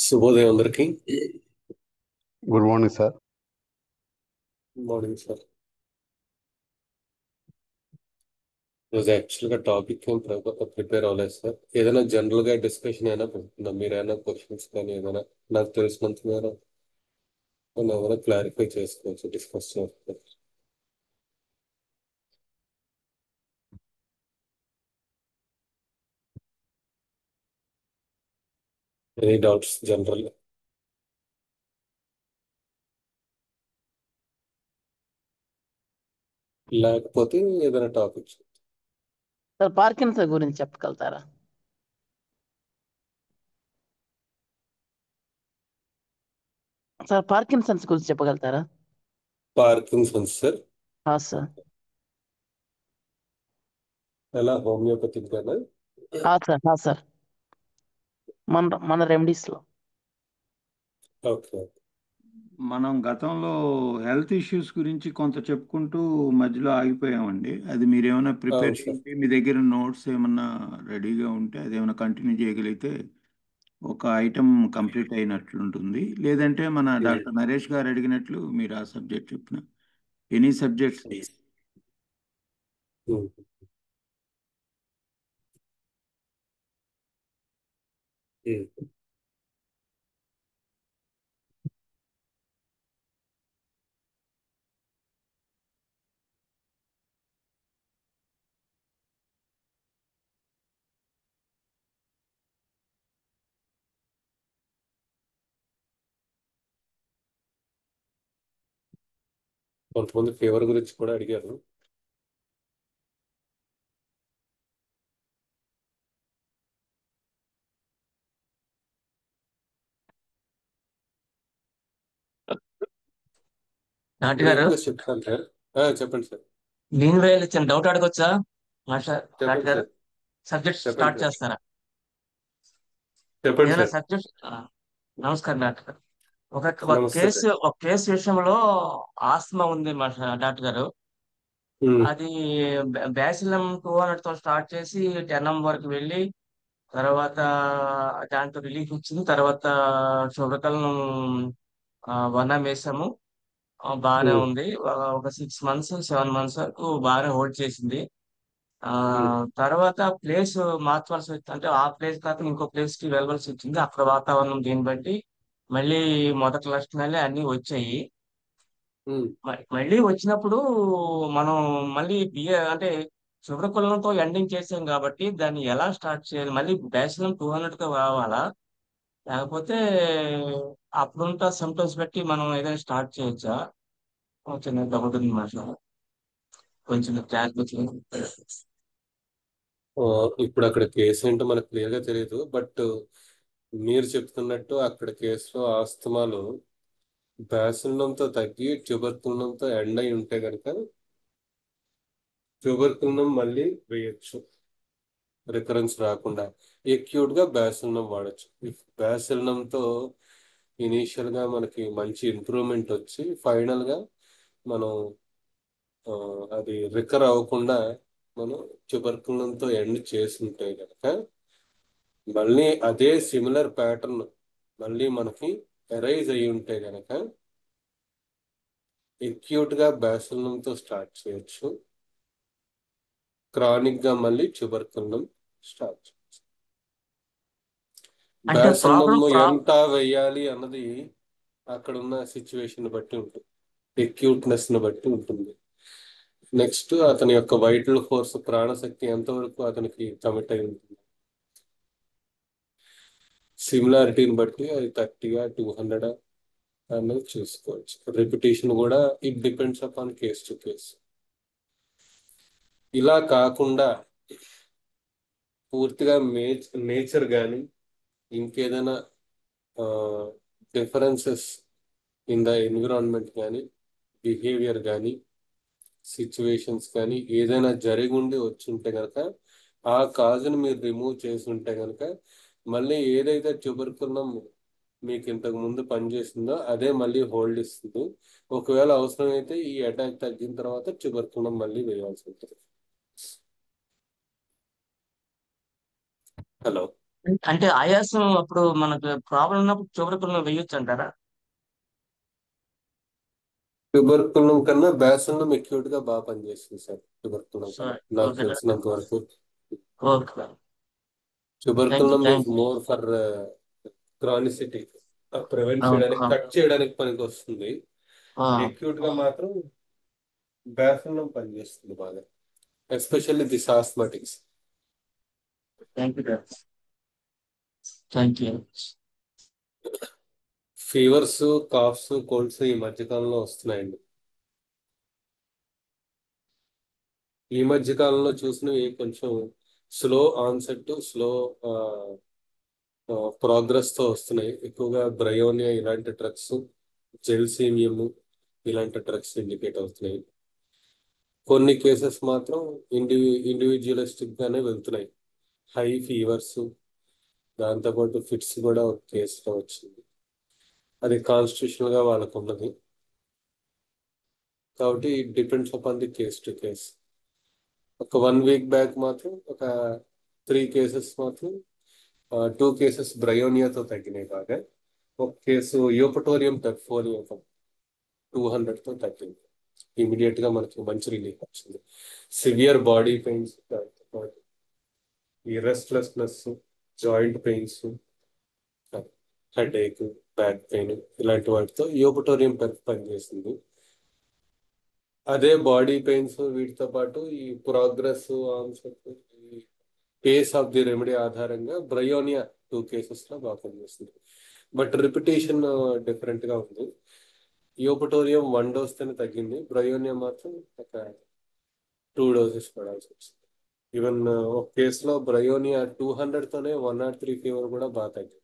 శుభోదయం అందరికి. Good morning sir. Morning sir. ఈరోజు యాక్చువల్గా టాపిక్ ఏం ప్రిపేర్ అవ్వలేదు సార్. ఏదైనా జనరల్ గా డిస్కషన్ అయినా పెట్టుకుందాం. మీరు ఏమైనా క్వశ్చన్స్ కానీ ఏదైనా నాకు తెలిసినంత మేర కొన్ని ఏమైనా క్లారిఫై చేసుకోవచ్చు, డిస్కస్ చేసుకోవచ్చు. Any doubts general? లేకపోతే ఏదైనా టాపిక్స్. సార్ పార్కిన్సన్ గురించి చెప్పగలుగుతారా? సార్ పార్కిన్సన్స్ గురించి చెప్పగలుగుతారా? పార్కిన్సన్స్ సార్ సార్ ఎలా హోమియోపతిక్ గానా? సార్ మన రెమెడీస్ లో ఓకే. మనం గతంలో హెల్త్ ఇష్యూస్ గురించి కొంత చెప్పుకుంటూ మధ్యలో ఆగిపోయామండి. అది మీరేమైనా ప్రిపేర్ అవును సార్. చేయండి, మీ దగ్గర నోట్స్ ఏమన్నా రెడీగా ఉంటే అదేమైనా కంటిన్యూ చేయగలిగితే ఒక ఐటమ్ కంప్లీట్ అయినట్లుంటుంది. లేదంటే మన డాక్టర్ నరేష్ గారు అడిగినట్లు మీరు ఆ సబ్జెక్ట్ చెప్పిన ఎనీ సబ్జెక్ట్స్. ఉమ్. ఉమ్. కొంతమంది ఫీవర్ గురించి కూడా అడిగారు. డాక్టర్ గారు, బ్రీఫ్ గా చెప్తాను సార్. చెప్పండి సార్. దీని వేలు చిన్న డౌట్ అడగొచ్చా మాస్టర్? డాక్టర్ చెప్పండి గారు, సార్. సబ్జెక్ట్ చెప్పండి స్టార్ట్ సార్. చేస్తారా? చెప్పండి ఏదైనా సార్. సబ్జెక్ట్. నమస్కారం డాక్టర్ గారు. ఒక ఒక నమస్తే కేసు సార్. ఒక కేసు విషయంలో ఆస్తమా ఉంది మాస్టర్ డాక్టర్ గారు. ఉమ్. అది బ్యాసిలం 200 తో స్టార్ట్ చేసి 10 వరకు వెళ్ళి తర్వాత దాంతో రిలీఫ్ వచ్చింది. తర్వాత శుభ్రకలను 1 వేసాము. బాగానే ఉమ్. ఉంది. ఒక 6 మంత్స్ 7 మంత్స్ వరకు బాగానే హోల్డ్ చేసింది. ఆ ఉమ్. తర్వాత ప్లేస్ మార్చవలసి వచ్చింది. అంటే ఆ ప్లేస్ కాక ఇంకో ప్లేస్ కి వెళ్ళవలసి వచ్చింది. అక్కడ వాతావరణం దీన్ని బట్టి మళ్ళీ మొదటి లక్షణాలే అన్ని వచ్చాయి. ఉమ్. మళ్ళీ వచ్చినప్పుడు మనం మళ్ళీ అంటే శుభ్రకులంతో ఎండింగ్ చేసాం కాబట్టి దాన్ని ఎలా స్టార్ట్ చేయాలి? మళ్ళీ బ్యాచిలం 200 రావాలా? లేకపోతే అప్పుడుంటా సిమ్టమ్స్ బట్టి మనం ఏదైనా స్టార్ట్ చేయొచ్చా? ఒక చిన్న డౌట్ ఉంది మాట, కొంచెం క్లారిఫికేషన్. ఆ, ఇప్పుడు అక్కడ కేసు ఏంటో మనకు క్లియర్ గా తెలియదు. బట్ మీరు చెప్తున్నట్టు అక్కడ కేసులో ఆస్తమాలు బ్యాసిల్లంతో తగ్గి ట్యూబర్కులంతో ఎండ్ అయి ఉంటే కనుక ట్యూబర్కులం మళ్ళీ వేయచ్చు, రికరెన్స్ రాకుండా. ఎక్యూట్ గా బ్యాసిల్లం వాడచ్చు. ఇఫ్ బ్యాసిల్లంతో ఇనీషియల్ గా మనకి మంచి ఇంప్రూవ్మెంట్ వచ్చి ఫైనల్ గా మనం ఆ, అది రికర్ అవ్వకుండా మనం ట్యూబర్కులంతో ఎండ్ చేస్తుంటే కనుక మళ్ళీ అదే సిమిలర్ ప్యాటర్న్ మళ్ళీ మనకి ఎరైజ్ అయి ఉంటే గనక ఎక్యూట్ గా బ్యాసిల్లంతో స్టార్ట్ చేయొచ్చు, క్రానిక్ గా మళ్ళీ ట్యూబర్కులం స్టార్ట్ చేయొచ్చు. అంటే బ్యాసిల్లం ప్రాబ్లం ఎంత వేయాలి అన్నది అక్కడ ఉన్న సిచ్యువేషన్ బట్టి ఉంటుంది, ఎక్యూట్నెస్ ని బట్టి ఉంటుంది. నెక్స్ట్ అతని యొక్క వైటల్ ఫోర్స్, ప్రాణశక్తి ఎంతవరకు అతనికి కమిట్ అయి ఉంటుంది, సిమిలారిటీని బట్టి అది 30 200 అన్నది చూసుకోవచ్చు. రిపిటేషన్ కూడా it depends upon case to case. ఇలా కాకుండా పూర్తిగా నేచర్ కానీ ఇంకేదైనా డిఫరెన్సెస్ ఇన్ ద ఎన్విరాన్మెంట్ కానీ బిహేవియర్ కానీ సిచ్యువేషన్స్ కానీ ఏదైనా జరిగి ఉండి వచ్చి ఉంటే కనుక ఆ కాజును మీరు రిమూవ్ చేసి ఉంటే కనుక మళ్ళీ ఏదైతే ట్యూబర్కులం మీకు ఇంతకు ముందు పనిచేసిందో అదే మళ్ళీ హోల్డ్ ఇస్తుంది. ఒకవేళ అవసరమైతే ఈ అటాక్ తగ్గిన తర్వాత ట్యూబర్కులం మళ్ళీ వేయాల్సి ఉంటుంది. హలో. అంటే ఆయాసం అప్పుడు మనకు ప్రాబ్లం ఉన్నప్పుడు చూడకుండా వేయొచ్చు అంటారా? ట్యూబర్కులం కన్నా బ్యాసిల్లం అక్యూట్ గా బాగా పనిచేస్తుంది సార్. ట్యూబర్కులం కన్నా సరే, నాకు ఓకే డాక్టర్. తెలిసినంత వరకు ఓకే, థ్యాంక్ యూ ట్యూబర్కులం థ్యాంక్ is more for chronicity, prevent చేయడానికి, యూ. కట్ చేయడానికి పనికి వస్తుంది. అక్యూట్ గా మాత్రం బ్యాసిల్లం పనిచేస్తుంది బాగా, especially this asthmatics. Thank you doctor, thank you. Fevers, coughs, colds ఈ మధ్యకాలంలో వస్తున్నాయండి. ఈ మధ్య కాలంలో చూసినవి కొంచెం స్లో ఆన్సెట్, స్లో ప్రోగ్రెస్ తో వస్తున్నాయి. ఎక్కువగా బ్రయోనియా ఇలాంటి డ్రగ్స్, జెల్సీమియం ఇలాంటి డ్రగ్స్ ఇండికేట్ అవుతున్నాయి. కొన్ని కేసెస్ మాత్రం ఇండివిజువలిస్టిక్ గానే వెళ్తున్నాయి. హై ఫీవర్స్, దాంతోపాటు ఫిట్స్ కూడా ఒక కేసులో వచ్చింది. అది కాన్స్టిట్యూషనల్ గా వాళ్ళకు ఉన్నది కాబట్టి it depends upon the case to case. ఒక 1 వీక్ బ్యాక్ మాత్రం ఒక 3 కేసెస్ మాత్రం 2 కేసెస్ బ్రయోనియాతో తగ్గినాయి బాగా. ఒక కేసు యూపటోరియం పెర్ఫోరియం 200తో తగ్గింది. ఇమీడియట్ గా మనకి మంచి రిలీఫ్ వచ్చింది. సివియర్ బాడీ పెయిన్స్, ఈ రెస్ట్లెస్నెస్, జాయింట్ పెయిన్స్, హెడ్ ఏక్, బ్యాక్ పెయిన్ ఇలాంటి వాటితో యూపటోరియం పెర్ఫ్ పనిచేసింది. అదే బాడీ పెయిన్స్ వీటితో పాటు ఈ ప్రోగ్రెస్ ఆన్సెట్, ఈ పేస్ ఆఫ్ ది రెమెడీ ఆధారంగా బ్రయోనియా 2 కేసెస్ లో బాగా పనిచేస్తుంది. బట్ రిపిటేషన్ డిఫరెంట్ గా ఉంది. యూపటోరియం 1 డోస్తోనే తగ్గింది, బ్రయోనియా మాత్రం ఒక 2 డోసెస్ పడాల్సి వచ్చింది. ఈవెన్ ఒక కేసులో బ్రయోనియా 200తోనే 103 ఫీవర్ కూడా బాగా తగ్గింది.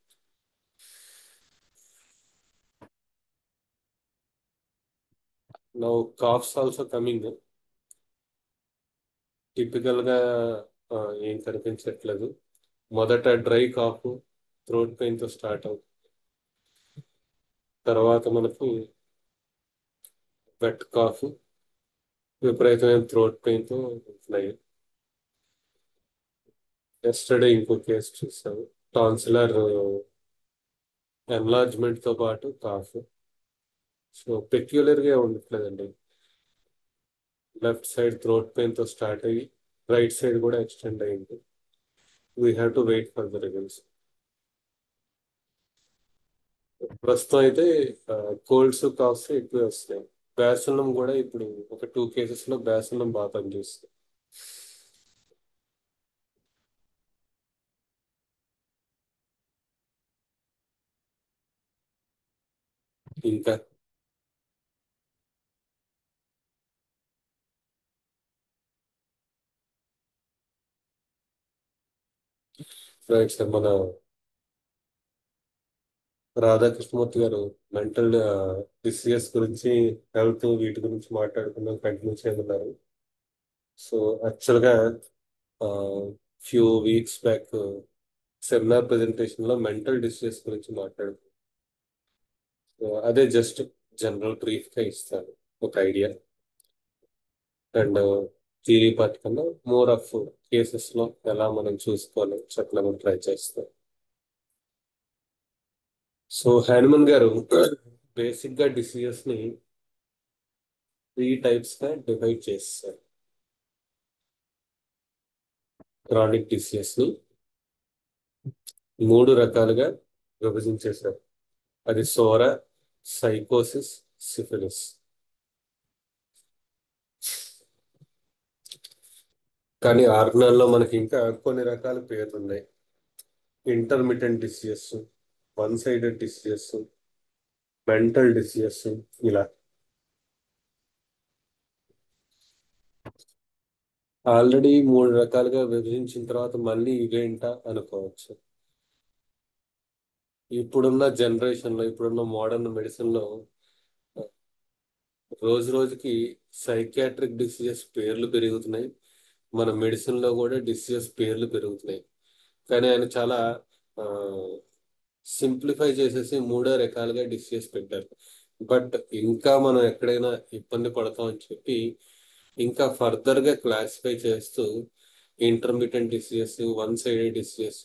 Now calves also coming. Typical గా ఏం కనిపించట్లేదు. మొదట డ్రై కాఫ్, థ్రోట్ పెయిన్ తో స్టార్ట్ అవుతుంది. తర్వాత మనకు వెట్ కాఫ్, విపరీతమైన థ్రోట్ పెయిన్ తో ఉన్నాయి. ఎస్టర్డే ఇంకో కేసు చూసాము, టాన్సిలర్ ఎన్లార్జ్మెంట్ తో పాటు కాఫ్. సో పెక్యులర్ గా ఉండట్లేదండి. లెఫ్ట్ సైడ్ థ్రోట్ పెయిన్ తో స్టార్ట్ అయ్యి రైట్ సైడ్ కూడా ఎక్స్టెండ్ అయింది. We have to wait for the results. ప్రస్తుతం అయితే కోల్డ్స్, కాఫ్స్ ఎక్కువ వస్తున్నాయి. బ్యాసిల్లం కూడా ఇప్పుడు ఒక 2 కేసెస్ లో బ్యాసిల్లం బాగా పనిచేస్తుంది. ఇంకా రైట్ సార్, మన రాధాకృష్ణమూర్తి గారు మెంటల్ డిసీజెస్ గురించి, హెల్త్ వీటి గురించి మాట్లాడుకుందాం కంటిన్యూ చేయమన్నారు. సో యాక్చువల్గా few weeks back seminar presentation లో మెంటల్ డిసీజెస్ గురించి మాట్లాడుకున్నాం. సో అదే జస్ట్ జనరల్ బ్రీఫ్ గా ఇస్తాను ఒక ఐడియా. అండ్ థియరీ పార్ట్ కన్నా మోర్ ఆఫ్ కేసెస్ లో ఎలా మనం చూసుకోవాలి చెప్పడానికి ట్రై చేస్తాం. సో హ్యానిమన్ గారు బేసిక్ గా డిసీజెస్ ని 3 టైప్స్ గా డివైడ్ చేస్తారు. క్రానిక్ డిసీజెస్ ని 3 రకాలుగా విభజించేశారు. అది సోరా, సైకోసిస్, సిఫిలిస్. కానీ ఆర్గనాల్లో మనకి ఇంకా కొన్ని రకాల పేర్లు ఉన్నాయి. Intermittent diseases, 1 sided diseases, mental diseases, ఇలా ఆల్రెడీ 3 రకాలుగా విభజించిన తర్వాత మళ్ళీ ఇవేంటా అనుకోవచ్చు. ఇప్పుడున్న జనరేషన్ లో, ఇప్పుడున్న మోడర్న్ మెడిసిన్ లో రోజు రోజుకి సైకియాట్రిక్ డిసీజెస్ పేర్లు పెరుగుతున్నాయి. మన మెడిసిన్ లో కూడా డిసీజెస్ పేర్లు పెరుగుతున్నాయి. కానీ ఆయన చాలా సింప్లిఫై చేసేసి 3 రకాలుగా డిసీజెస్ పెట్టారు. బట్ ఇంకా మనం ఎక్కడైనా ఇబ్బంది పడతాం అని చెప్పి ఇంకా ఫర్దర్ గా క్లాసిఫై చేస్తూ intermediate diseases, 1 sided diseases,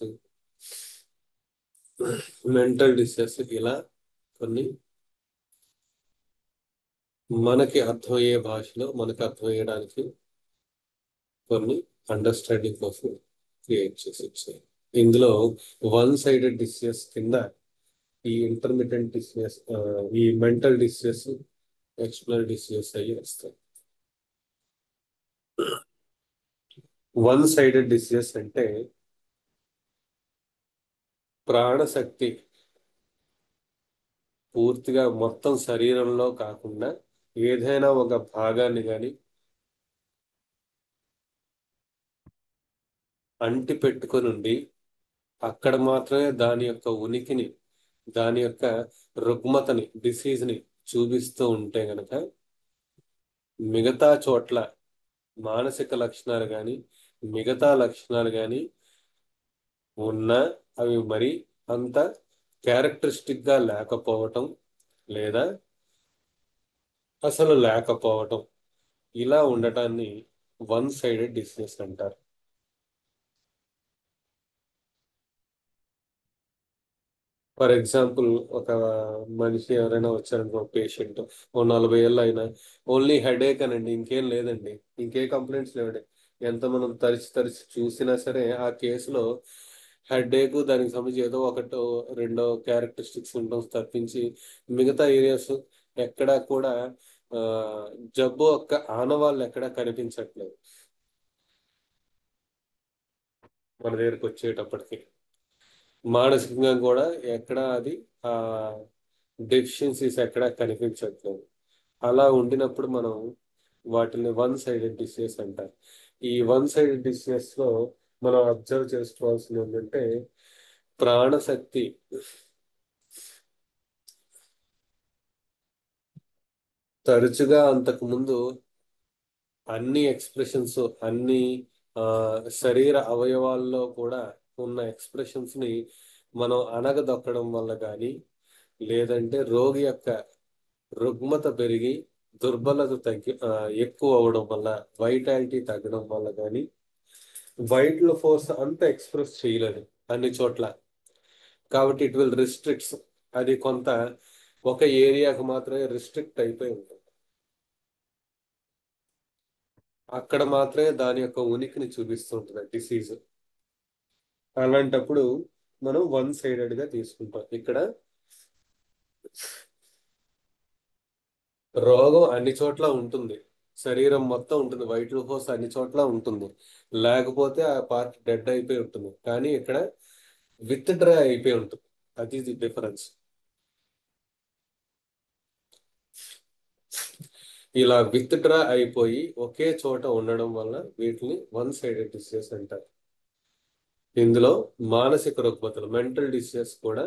mental diseases ఇలా కొన్ని మనకి అర్థమయ్యే భాషలో మనకి అర్థమయ్యడానికి కొన్ని అండర్స్టాండింగ్ కోసం క్రియేట్ చేసి వచ్చాయి. ఇందులో వన్ సైడెడ్ డిసీజెస్ కింద ఈ ఇంటర్మిటెంట్ డిసీజెస్, ఈ మెంటల్ డిసీజెస్, ఎక్స్టర్నల్ డిసీజెస్ అయ్యి వస్తాయి. వన్ సైడెడ్ డిసీజెస్ అంటే ప్రాణశక్తి పూర్తిగా మొత్తం శరీరంలో కాకుండా ఏదైనా ఒక భాగాన్ని కానీ అంటి పెట్టుకొని ఉండి అక్కడ మాత్రమే దాని యొక్క ఉనికిని, దాని యొక్క రుగ్మతని, డిసీజ్ని చూపిస్తూ ఉంటే గనక మిగతా చోట్ల మానసిక లక్షణాలు కానీ మిగతా లక్షణాలు కానీ ఉన్నా అవి మరి అంత క్యారెక్టరిస్టిక్ గా లేకపోవటం లేదా అసలు లేకపోవటం, ఇలా ఉండటాన్ని వన్ సైడెడ్ డిసీజెస్ అంటారు. ఫర్ ఎగ్జాంపుల్, ఒక మనిషి ఎవరైనా వచ్చారనుకో, పేషెంట్ ఓ 40 ఏళ్ళు అయినా ఓన్లీ హెడేక్ అనండి, ఇంకేం లేదండి, ఇంకే కంప్లైంట్స్ లేవండి. ఎంత మనం తరిచి తరిచి చూసినా సరే ఆ కేసులో హెడేక్ దానికి సంబంధించి ఏదో ఒకటో రెండో క్యారెక్టరిస్టిక్ సింటమ్స్ తప్పించి మిగతా ఏరియాస్ ఎక్కడా కూడా ఆ, జబ్బు యొక్క ఆనవాళ్ళు ఎక్కడా కనిపించట్లేదు మన దగ్గరికి వచ్చేటప్పటికి. మానసికంగా కూడా ఎక్కడ అది ఆ డెఫిషియన్సీస్ ఎక్కడా కనిపించట్లేదు. అలా ఉండినప్పుడు మనం వాటిని వన్ సైడెడ్ డిసీజెస్ అంటారు. ఈ వన్ సైడెడ్ డిసీజెస్ లో మనం అబ్జర్వ్ చేసుకోవాల్సింది ఏంటంటే ప్రాణశక్తి తరచుగా అంతకు ముందు అన్ని ఎక్స్ప్రెషన్స్, అన్ని ఆ, శరీర అవయవాల్లో కూడా ఉన్న ఎక్స్ప్రెషన్స్ ని మనం అణగదొక్కడం వల్ల కానీ లేదంటే రోగి యొక్క రుగ్మత పెరిగి దుర్బలత ఎక్కువ అవడం వల్ల, వైటాలిటీ తగ్గడం వల్ల కానీ వైటల్ ఫోర్స్ అంత ఎక్స్ప్రెస్ చేయలేదు అన్ని చోట్ల. కాబట్టి ఇట్ విల్ రిస్ట్రిక్ట్స్, అది కొంత ఒక ఏరియాకు మాత్రమే రిస్ట్రిక్ట్ అయిపోయి ఉంటుంది. అక్కడ మాత్రమే దాని యొక్క ఉనికిని చూపిస్తుంటుంది డిసీజ్. అలాంటప్పుడు మనం వన్ సైడెడ్ గా తీసుకుంటాం. ఇక్కడ రోగం అన్ని చోట్ల ఉంటుంది, శరీరం మొత్తం ఉంటుంది, వైటల్ ఫోర్స్ అన్ని చోట్ల ఉంటుంది, లేకపోతే ఆ పార్ట్ డెడ్ అయిపోయి ఉంటుంది. కానీ ఇక్కడ విత్ డ్రా అయిపోయి ఉంటుంది. అది డిఫరెన్స్. ఇలా విత్ డ్రా అయిపోయి ఒకే చోట ఉండడం వల్ల వీటిని వన్ సైడెడ్ డిసీజెస్ అంటారు. ఇందులో మానసిక రుగ్మతలు, మెంటల్ డిసీజెస్ కూడా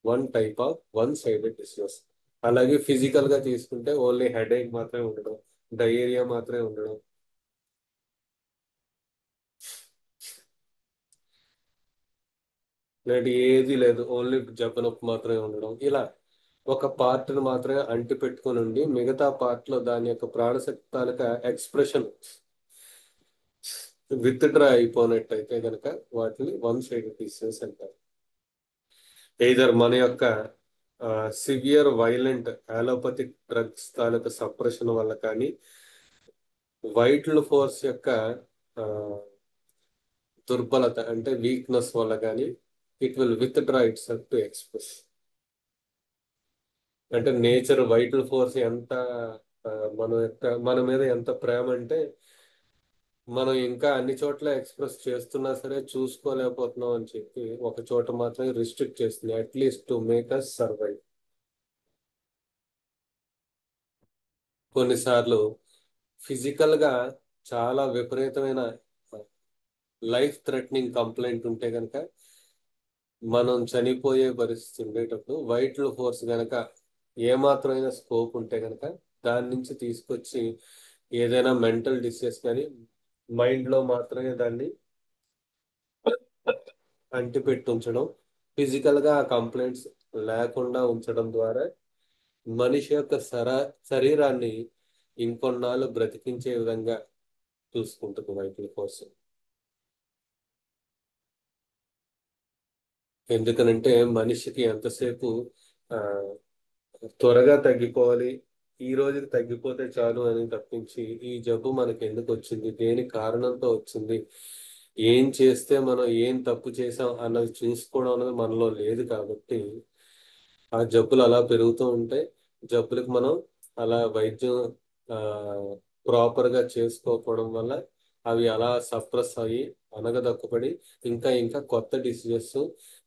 one type of one sided diseases. అలాగే ఫిజికల్ గా తీసుకుంటే ఓన్లీ హెడేక్ మాత్రమే ఉండడం, డయేరియా మాత్రమే ఉండడం, ఇలాంటి ఏది లేదు, ఓన్లీ జబ్బు నొప్పి మాత్రమే ఉండడం, ఇలా ఒక పార్ట్ ని మాత్రమే అంటి పెట్టుకొని ఉండి మిగతా పార్ట్ లో దాని యొక్క ప్రాణశక్తి తాలూకా ఎక్స్ప్రెషన్ విత్ డ్రా అయిపోయినట్టయితే కనుక వాటిని వన్ సైడెడ్ డిసీజెస్ అంటారు. ఎయిదర్ మన యొక్క సివియర్ వైలెంట్ అలోపతిక్ డ్రగ్స్ తాలూకా సప్రెషన్ వల్ల కానీ, వైటల్ ఫోర్స్ యొక్క ఆ, దుర్బలత అంటే వీక్నెస్ వల్ల కానీ it will with draw it self to express. అంటే నేచర్ వైటల్ ఫోర్స్ ఎంత ఆ, మన మీద ఎంత ప్రేమ అంటే మనం ఇంకా అన్ని చోట్ల ఎక్స్ప్రెస్ చేస్తున్నా సరే చూసుకోలేకపోతున్నాం అని చెప్పి ఒక చోట మాత్రమే రిస్ట్రిక్ట్ చేస్తుంది, at least to make us survive. కొన్నిసార్లు ఫిజికల్ గా చాలా విపరీతమైన లైఫ్ థ్రెటనింగ్ కంప్లైంట్ ఉంటే కనుక మనం చనిపోయే పరిస్థితి ఉండేటప్పుడు వైటల్ ఫోర్స్ కనుక ఏమాత్రమైన స్కోప్ ఉంటే కనుక దాని నుంచి తీసుకొచ్చి ఏదైనా మెంటల్ డిసీజ్ కానీ మైండ్ లో మాత్రమే దాన్ని అంటిపెట్టి ఉంచడం, ఫిజికల్ గా ఆ కంప్లైంట్స్ లేకుండా ఉంచడం ద్వారా మనిషి యొక్క శరీరాన్ని ఇంకొన్నాళ్ళు బ్రతికించే విధంగా చూసుకుంటుంది వైటల్ ఫోర్స్. ఎందుకనంటే మనిషికి ఎంతసేపు ఆ, త్వరగా తగ్గిపోవాలి, ఈ రోజుకి తగ్గిపోతే చాలు అని తప్పించి ఈ జబ్బు మనకి ఎందుకు వచ్చింది, దేని కారణంతో వచ్చింది, ఏం చేస్తే మనం ఏం తప్పు చేసాం అన్నది చూసుకోవడం అనేది మనలో లేదు. కాబట్టి ఆ జబ్బులు అలా పెరుగుతూ ఉంటాయి. జబ్బులకు మనం అలా వైద్యం ప్రాపర్గా చేసుకోకపోవడం వల్ల అవి అలా సప్రెస్ అయ్యి అనగదొక్కబడి ఇంకా ఇంకా కొత్త డిసీజెస్,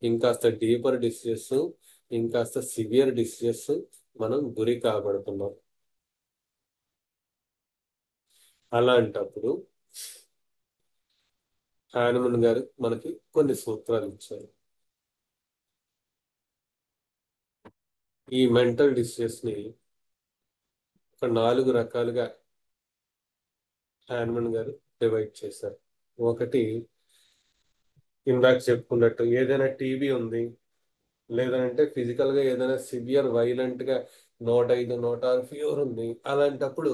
ఇంకాస్త డీపర్ డిసీజెస్, ఇంకాస్త సివియర్ డిసీజెస్ మనం గురి కాబడుతున్నాం. అలాంటప్పుడు హానుమన్ గారు మనకి కొన్ని సూత్రాలు ఇచ్చారు. ఈ మెంటల్ డిసీజెస్ ని ఒక 4 రకాలుగా హానుమన్ గారు డివైడ్ చేశారు. ఒకటి, ఇందాక చెప్పుకున్నట్టు ఏదైనా టీబీ ఉంది, లేదంటే ఫిజికల్ గా ఏదైనా సివియర్ వైలెంట్ గా 105, 106 ఫీవర్ ఉంది. అలాంటప్పుడు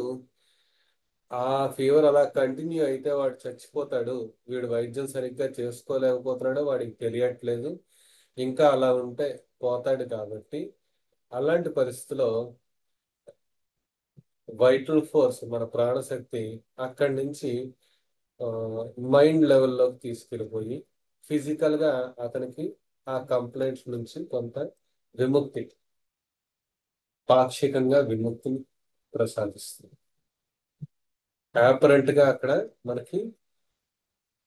ఆ ఫీవర్ అలా కంటిన్యూ అయితే వాడు చచ్చిపోతాడు, వీడు వైద్యం సరిగ్గా చేసుకోలేకపోతున్నాడో వాడికి తెలియట్లేదు, ఇంకా అలా ఉంటే పోతాడు. కాబట్టి అలాంటి పరిస్థితిలో వైటల్ ఫోర్స్, మన ప్రాణశక్తి అక్కడి నుంచి మైండ్ లెవెల్లోకి తీసుకెళ్ళిపోయి ఫిజికల్ గా అతనికి ఆ కంప్లైంట్స్ నుంచి కొంత విముక్తి, పాక్షికంగా విముక్తిని ప్రసాదిస్తుంది. అపరెంట్ గా అక్కడ మనకి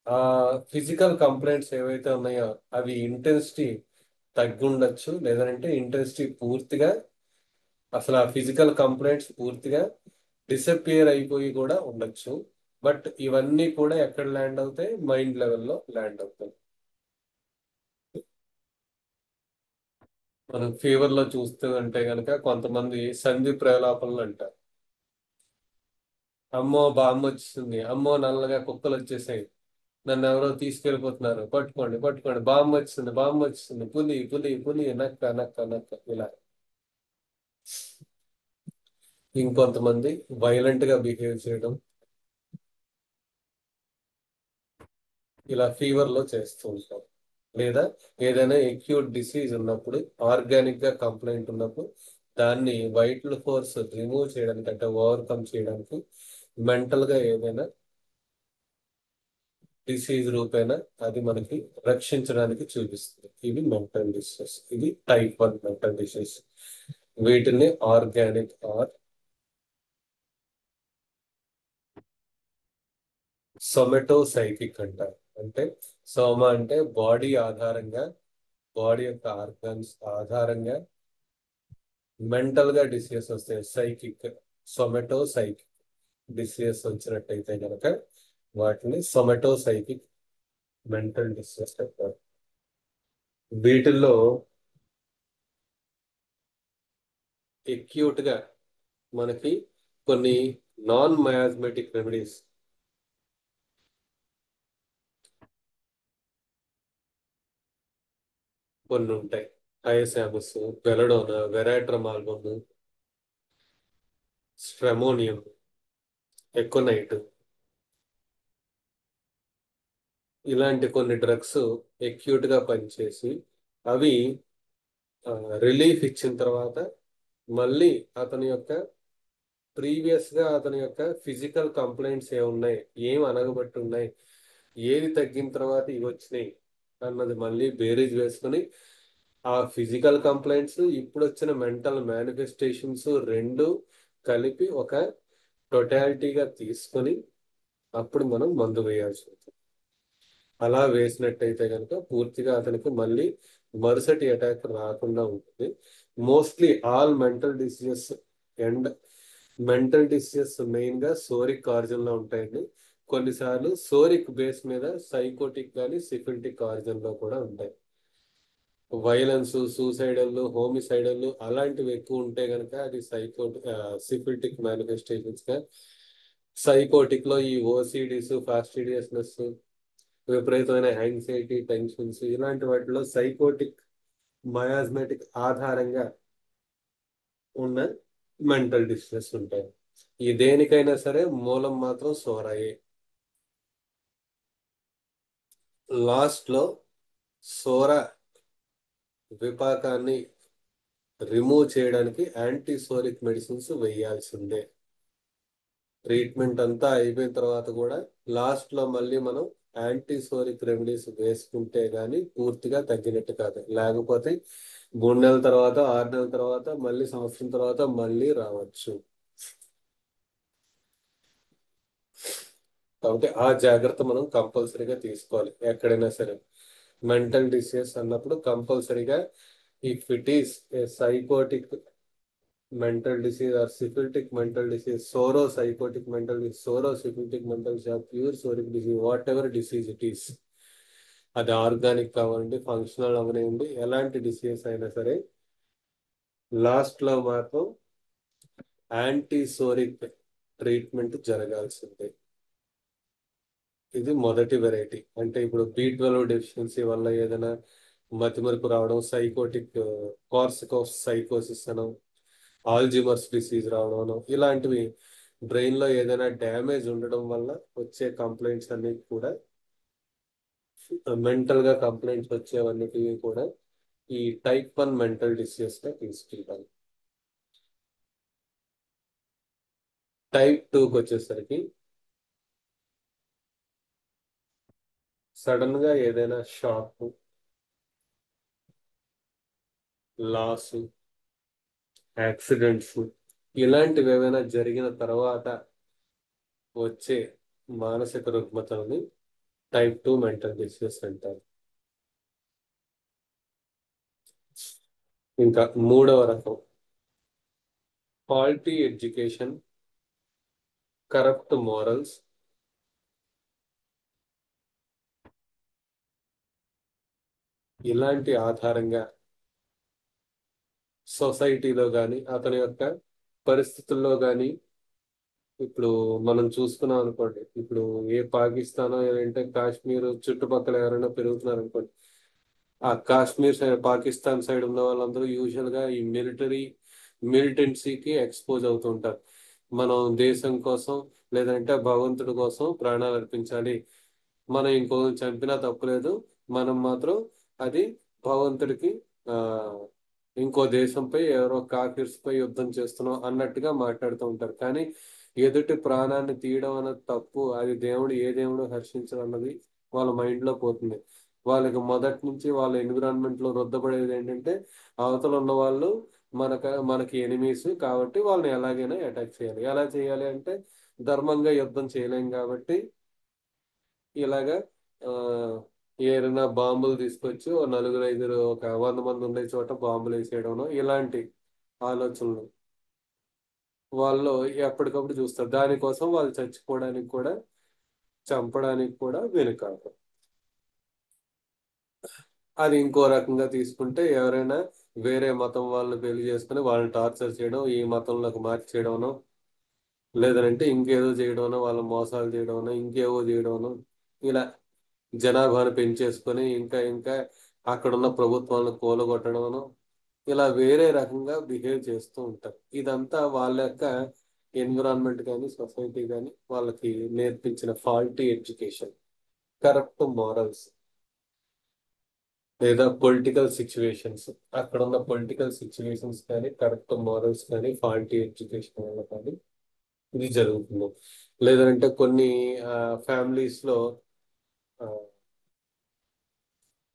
ఆ ఫిజికల్ కంప్లైంట్స్ ఏవైతే ఉన్నాయో అవి ఇంటెన్సిటీ తగ్గి ఉండొచ్చు, లేదంటే ఇంటెన్సిటీ పూర్తిగా, అసలు ఆ ఫిజికల్ కంప్లైంట్స్ పూర్తిగా డిసపియర్ అయిపోయి కూడా ఉండొచ్చు. బట్ ఇవన్నీ కూడా ఎక్కడ ల్యాండ్ అవుతాయి? మైండ్ లెవెల్లో ల్యాండ్ అవుతాయి. మనం ఫీవర్ లో చూస్తూ ఉంటే కనుక కొంతమంది సంధి ప్రలాపనలు అంటారు. అమ్మో బామ్మ వచ్చింది, అమ్మో నల్లగా కుక్కలు వచ్చేసాయి, నన్ను ఎవరో తీసుకెళ్ళిపోతున్నారు, పట్టుకోండి పట్టుకోండి, బామ్మ వచ్చింది బామ్మ వచ్చింది, పులి పులి పులి, నక్క నక్క నక్క, ఇలా. ఇంకొంతమంది వైలెంట్ గా బిహేవ్ చేయడం, ఇలా ఫీవర్ లో చేస్తూ ఉంటాం. లేదా ఏదైనా ఎక్యూట్ డిసీజ్ ఉన్నప్పుడు, ఆర్గానిక్ గా కంప్లైంట్ ఉన్నప్పుడు దాన్ని వైటల్ ఫోర్స్ రిమూవ్ చేయడానికి, అంటే ఓవర్కమ్ చేయడానికి మెంటల్ గా ఏదైనా డిసీజ్ రూపేణ అది మనకి రక్షించడానికి చూపిస్తుంది. ఇవి మెంటల్ డిసీజెస్. ఇది టైప్ 1 మెంటల్ డిసీజ్. వీటిని ఆర్గానిక్ ఆర్ సొమెటోసైకిక్ అంటారు. అంటే సోమ అంటే బాడీ ఆధారంగా, బాడీ యొక్క ఆర్గాన్స్ ఆధారంగా మెంటల్ గా డిసీజెస్ వస్తాయి. సైకిక్, సొమెటోసైకిక్ డిసీజెస్ వచ్చినట్టయితే కనుక వాటిని సొమెటోసైకిక్ మెంటల్ డిసీజెస్ అంటారు. వీటిల్లో ఎక్యూట్ గా మనకి కొన్ని నాన్ మయాజ్మెటిక్ రెమెడీస్ కొన్ని ఉంటాయి. Hyoscyamus, belladonna, veratrum album, stramonium, aconite, ఇలాంటి కొన్ని డ్రగ్స్ ఎక్యూట్ గా పనిచేసి అవి రిలీఫ్ ఇచ్చిన తర్వాత మళ్ళీ అతని యొక్క ప్రీవియస్ గా అతని యొక్క ఫిజికల్ కంప్లైంట్స్ ఏమున్నాయి, ఏం అనగబట్టి ఉన్నాయి, ఏది తగ్గిన తర్వాత ఇవి వచ్చినాయి అన్నది మళ్ళీ బేరీజ్ వేసుకుని ఆ ఫిజికల్ కంప్లైంట్స్, ఇప్పుడు వచ్చిన మెంటల్ మేనిఫెస్టేషన్స్ రెండు కలిపి ఒక టోటాలిటీగా తీసుకొని అప్పుడు మనం మందు వేయాల్సి ఉంటుంది. అలా వేసినట్టయితే కనుక పూర్తిగా అతనికి మళ్ళీ మరుసటి అటాక్ రాకుండా ఉంటుంది. Mostly all mental diseases and mental diseases main గా సోరిక్ ఆరిజిన్ లో ఉంటాయండి. కొన్నిసార్లు సోరిక్ బేస్ మీద సైకోటిక్ కానీ సిఫిలిటిక్ ఆరిజిన్ లో కూడా ఉంటాయి. వైలెన్స్, సూసైడల్, హోమిసైడల్ అలాంటివి ఎక్కువ ఉంటే కనుక అది సిఫిలిటిక్ మేనిఫెస్టేషన్స్ గా. సైకోటిక్ లో ఈ ఓసిడీస్, ఫాస్టిడియస్నెస్, విపరీతమైన యాంగ్జైటీ, టెన్షన్స్, ఇలాంటి వాటిలో సైకోటిక్, మయాజ్మెటిక్ ఆధారంగా ఉన్న మెంటల్ డిస్ట్రెస్ ఉంటాయి. ఈ దేనికైనా సరే మూలం మాత్రం సోరాయే. లాస్ట్ లో సోరా విపాకాన్ని రిమూవ్ చేయడానికి యాంటీసోరిక్ మెడిసిన్స్ వేయాల్సిందే. ట్రీట్మెంట్ అంతా అయిపోయిన తర్వాత కూడా లాస్ట్లో మళ్ళీ మనం యాంటీసోరిక్ రెమెడీస్ వేసుకుంటే గానీ పూర్తిగా తగ్గినట్టు కాదు. లేకపోతే 3 నెలల తర్వాత, 6 నెలల తర్వాత, మళ్ళీ సంవత్సరం తర్వాత మళ్ళీ రావచ్చు. కాబట్టి ఆ జాగ్రత్త మనం కంపల్సరీగా తీసుకోవాలి ఎక్కడైనా సరే. మెంటల్ డిసీజ్ అన్నప్పుడు కంపల్సరీగా if it is a psychotic mental disease or syphilitic mental disease, psychotic mental disease, syphilitic mental disease, pure soric disease, whatever disease it is, అది ఆర్గానిక్ కావాలండి, ఫంక్షనల్ అవనివ్వండి, ఎలాంటి డిసీజ్ అయినా సరే లాస్ట్లో మాత్రం యాంటీసోరిక్ ట్రీట్మెంట్ జరగాల్సిందే. ఇది మొదటి వెరైటీ. అంటే ఇప్పుడు B12 డెఫిషియన్సీ వల్ల ఏదైనా మతిమరుపు రావడం, సైకోటిక్ కార్సికోస్ సైకోసిస్ అనో, ఆల్జిమర్స్ డిసీజ్ రావడం, ఇలాంటివి బ్రెయిన్ లో ఏదైనా డ్యామేజ్ ఉండడం వల్ల వచ్చే కంప్లైంట్స్ అన్ని కూడా, మెంటల్ గా కంప్లైంట్స్ వచ్చేవన్నిటివి కూడా ఈ టైప్ 1 మెంటల్ డిసీజ్ గా తీసుకుంటాం. టైప్ 2కి వచ్చేసరికి సడన్ గా ఏదైనా షాక్, లాస్, యాక్సిడెంట్స్ ఇలాంటివి ఏమైనా జరిగిన తర్వాత వచ్చే మానసిక రుగ్మతల్ని టైప్ 2 మెంటల్ డిసీజ్ అంటారు. ఇంకా 3వ రకం ఫాల్టీ ఎడ్యుకేషన్, కరప్ట్ మోరల్స్, ఇలాంటి ఆధారంగా సొసైటీలో కానీ అతని యొక్క పరిస్థితుల్లో కానీ, ఇప్పుడు మనం చూసుకున్నాం అనుకోండి, ఇప్పుడు ఏ పాకిస్తానో ఏదంటే కాశ్మీర్ చుట్టుపక్కల ఎవరైనా పెరుగుతున్నారు అనుకోండి, ఆ కాశ్మీర్ సైడ్, పాకిస్తాన్ సైడ్ ఉన్న వాళ్ళందరూ యూజువల్ గా ఈ మిలిటెన్సీకి ఎక్స్పోజ్ అవుతుంటారు. మనం దేశం కోసం లేదంటే భగవంతుడి కోసం ప్రాణాలు అర్పించాలి, మనం ఇంకొకరు చంపినా తప్పులేదు, మనం మాత్రం అది భగవంతుడికి ఆ ఇంకో దేశంపై ఎవరో కాఫిర్స్ పై యుద్ధం చేస్తున్నాం అన్నట్టుగా మాట్లాడుతూ ఉంటారు. కానీ ఎదుటి ప్రాణాన్ని తీయడం అన్నది తప్పు, అది ఏ దేవుడు హర్షించడం అన్నది వాళ్ళ మైండ్ లో పోతుంది. వాళ్ళకి మొదటి నుంచి వాళ్ళ ఎన్విరాన్మెంట్ లో రుద్దపడేది ఏంటంటే అవతల ఉన్న వాళ్ళు మనకి ఎనిమీస్ కాబట్టి వాళ్ళని ఎలాగైనా అటాక్ చేయాలి. ఎలా చేయాలి అంటే ధర్మంగా యుద్ధం చేయలేం కాబట్టి ఇలాగా ఆ ఏదైనా బాంబులు తీసుకొచ్చి ఓ 4-5 ఒక 100 మంది ఉండే చోట బాంబులు వేసేయడం, ఇలాంటి ఆలోచనలు వాళ్ళు ఎప్పటికప్పుడు చూస్తారు. దానికోసం వాళ్ళు చచ్చిపోవడానికి కూడా, చంపడానికి కూడా వెనుకాడు. అది ఇంకో రకంగా తీసుకుంటే ఎవరైనా వేరే మతం వాళ్ళని పెళ్లి చేసుకుని వాళ్ళని టార్చర్ చేయడం, ఈ మతంలోకి మార్చేయడమనో, లేదంటే ఇంకేదో చేయడమనో, వాళ్ళ మోసాలు చేయడమనో, ఇంకేవో చేయడమనో, ఇలా జనాభాను పెంచేసుకొని ఇంకా ఇంకా అక్కడున్న ప్రభుత్వాలను కూలగొట్టడమనో, ఇలా వేరే రకంగా బిహేవ్ చేస్తూ ఉంటారు. ఇదంతా వాళ్ళ యొక్క ఎన్విరాన్మెంట్ కానీ సొసైటీ కానీ వాళ్ళకి నేర్పించిన ఫాల్టీ ఎడ్యుకేషన్, కరప్ట్ మారల్స్, లేదా పొలిటికల్ సిచ్యువేషన్స్, అక్కడ ఉన్న పొలిటికల్ సిచ్యువేషన్స్ కానీ, కరప్ట్ మారల్స్ కానీ, ఫాల్టీ ఎడ్యుకేషన్ వల్ల కానీ ఇది జరుగుతుంది. లేదంటే కొన్ని ఫ్యామిలీస్ లో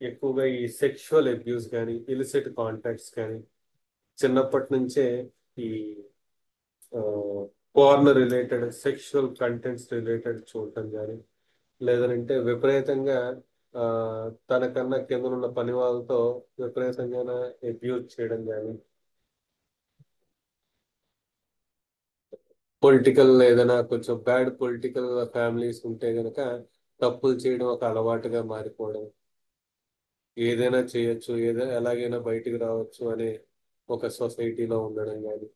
ఎక్కువగా ఈ సెక్షువల్ అబ్యూస్ కానీ, ఇలిసిట్ కాంటాక్ట్స్ కానీ, చిన్నప్పటి నుంచే ఈ porn related, sexual contents related చూడటం కానీ, లేదంటే విపరీతంగా ఆ, తనకన్నా కింద ఉన్న పని వాళ్ళతో విపరీతంగా అబ్యూజ్ చేయడం కానీ, పొలిటికల్ ఏదైనా కొంచెం బ్యాడ్ పొలిటికల్ ఫ్యామిలీస్ ఉంటే గనక తప్పులు చేయడం ఒక అలవాటుగా మారిపోవడం, ఏదైనా చేయొచ్చు, ఏదైనా ఎలాగైనా బయటికి రావచ్చు అనే ఒక సొసైటీలో ఉండడం కానీ,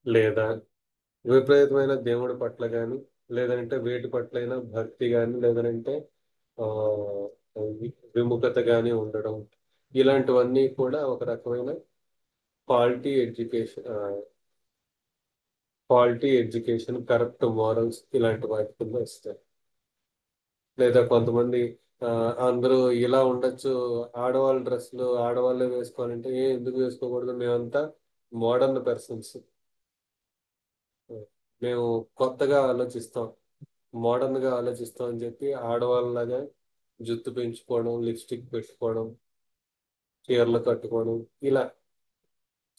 లేదా విపరీతమైన దేవుడి పట్ల కానీ, లేదంటే వేటి పట్లైనా భక్తి కానీ, లేదంటే ఆ విముఖత కానీ ఉండడం, ఇలాంటివన్నీ కూడా ఒక రకమైన faulty education, quality education, correct morals ఇలాంటి వాటి కింద వస్తాయి. లేదా కొంతమంది అందరూ ఇలా ఉండొచ్చు, ఆడవాళ్ళ డ్రెస్సులు ఆడవాళ్ళే వేసుకోవాలంటే ఎందుకు వేసుకోకూడదు, మేమంతా మోడర్న్ పర్సన్స్, మేము కొత్తగా ఆలోచిస్తాం, మోడర్న్ గా ఆలోచిస్తాం అని చెప్పి ఆడవాళ్ళలాగా జుత్తు పెంచుకోవడం, లిప్స్టిక్ పెట్టుకోవడం, చీరలు కట్టుకోవడం, ఇలా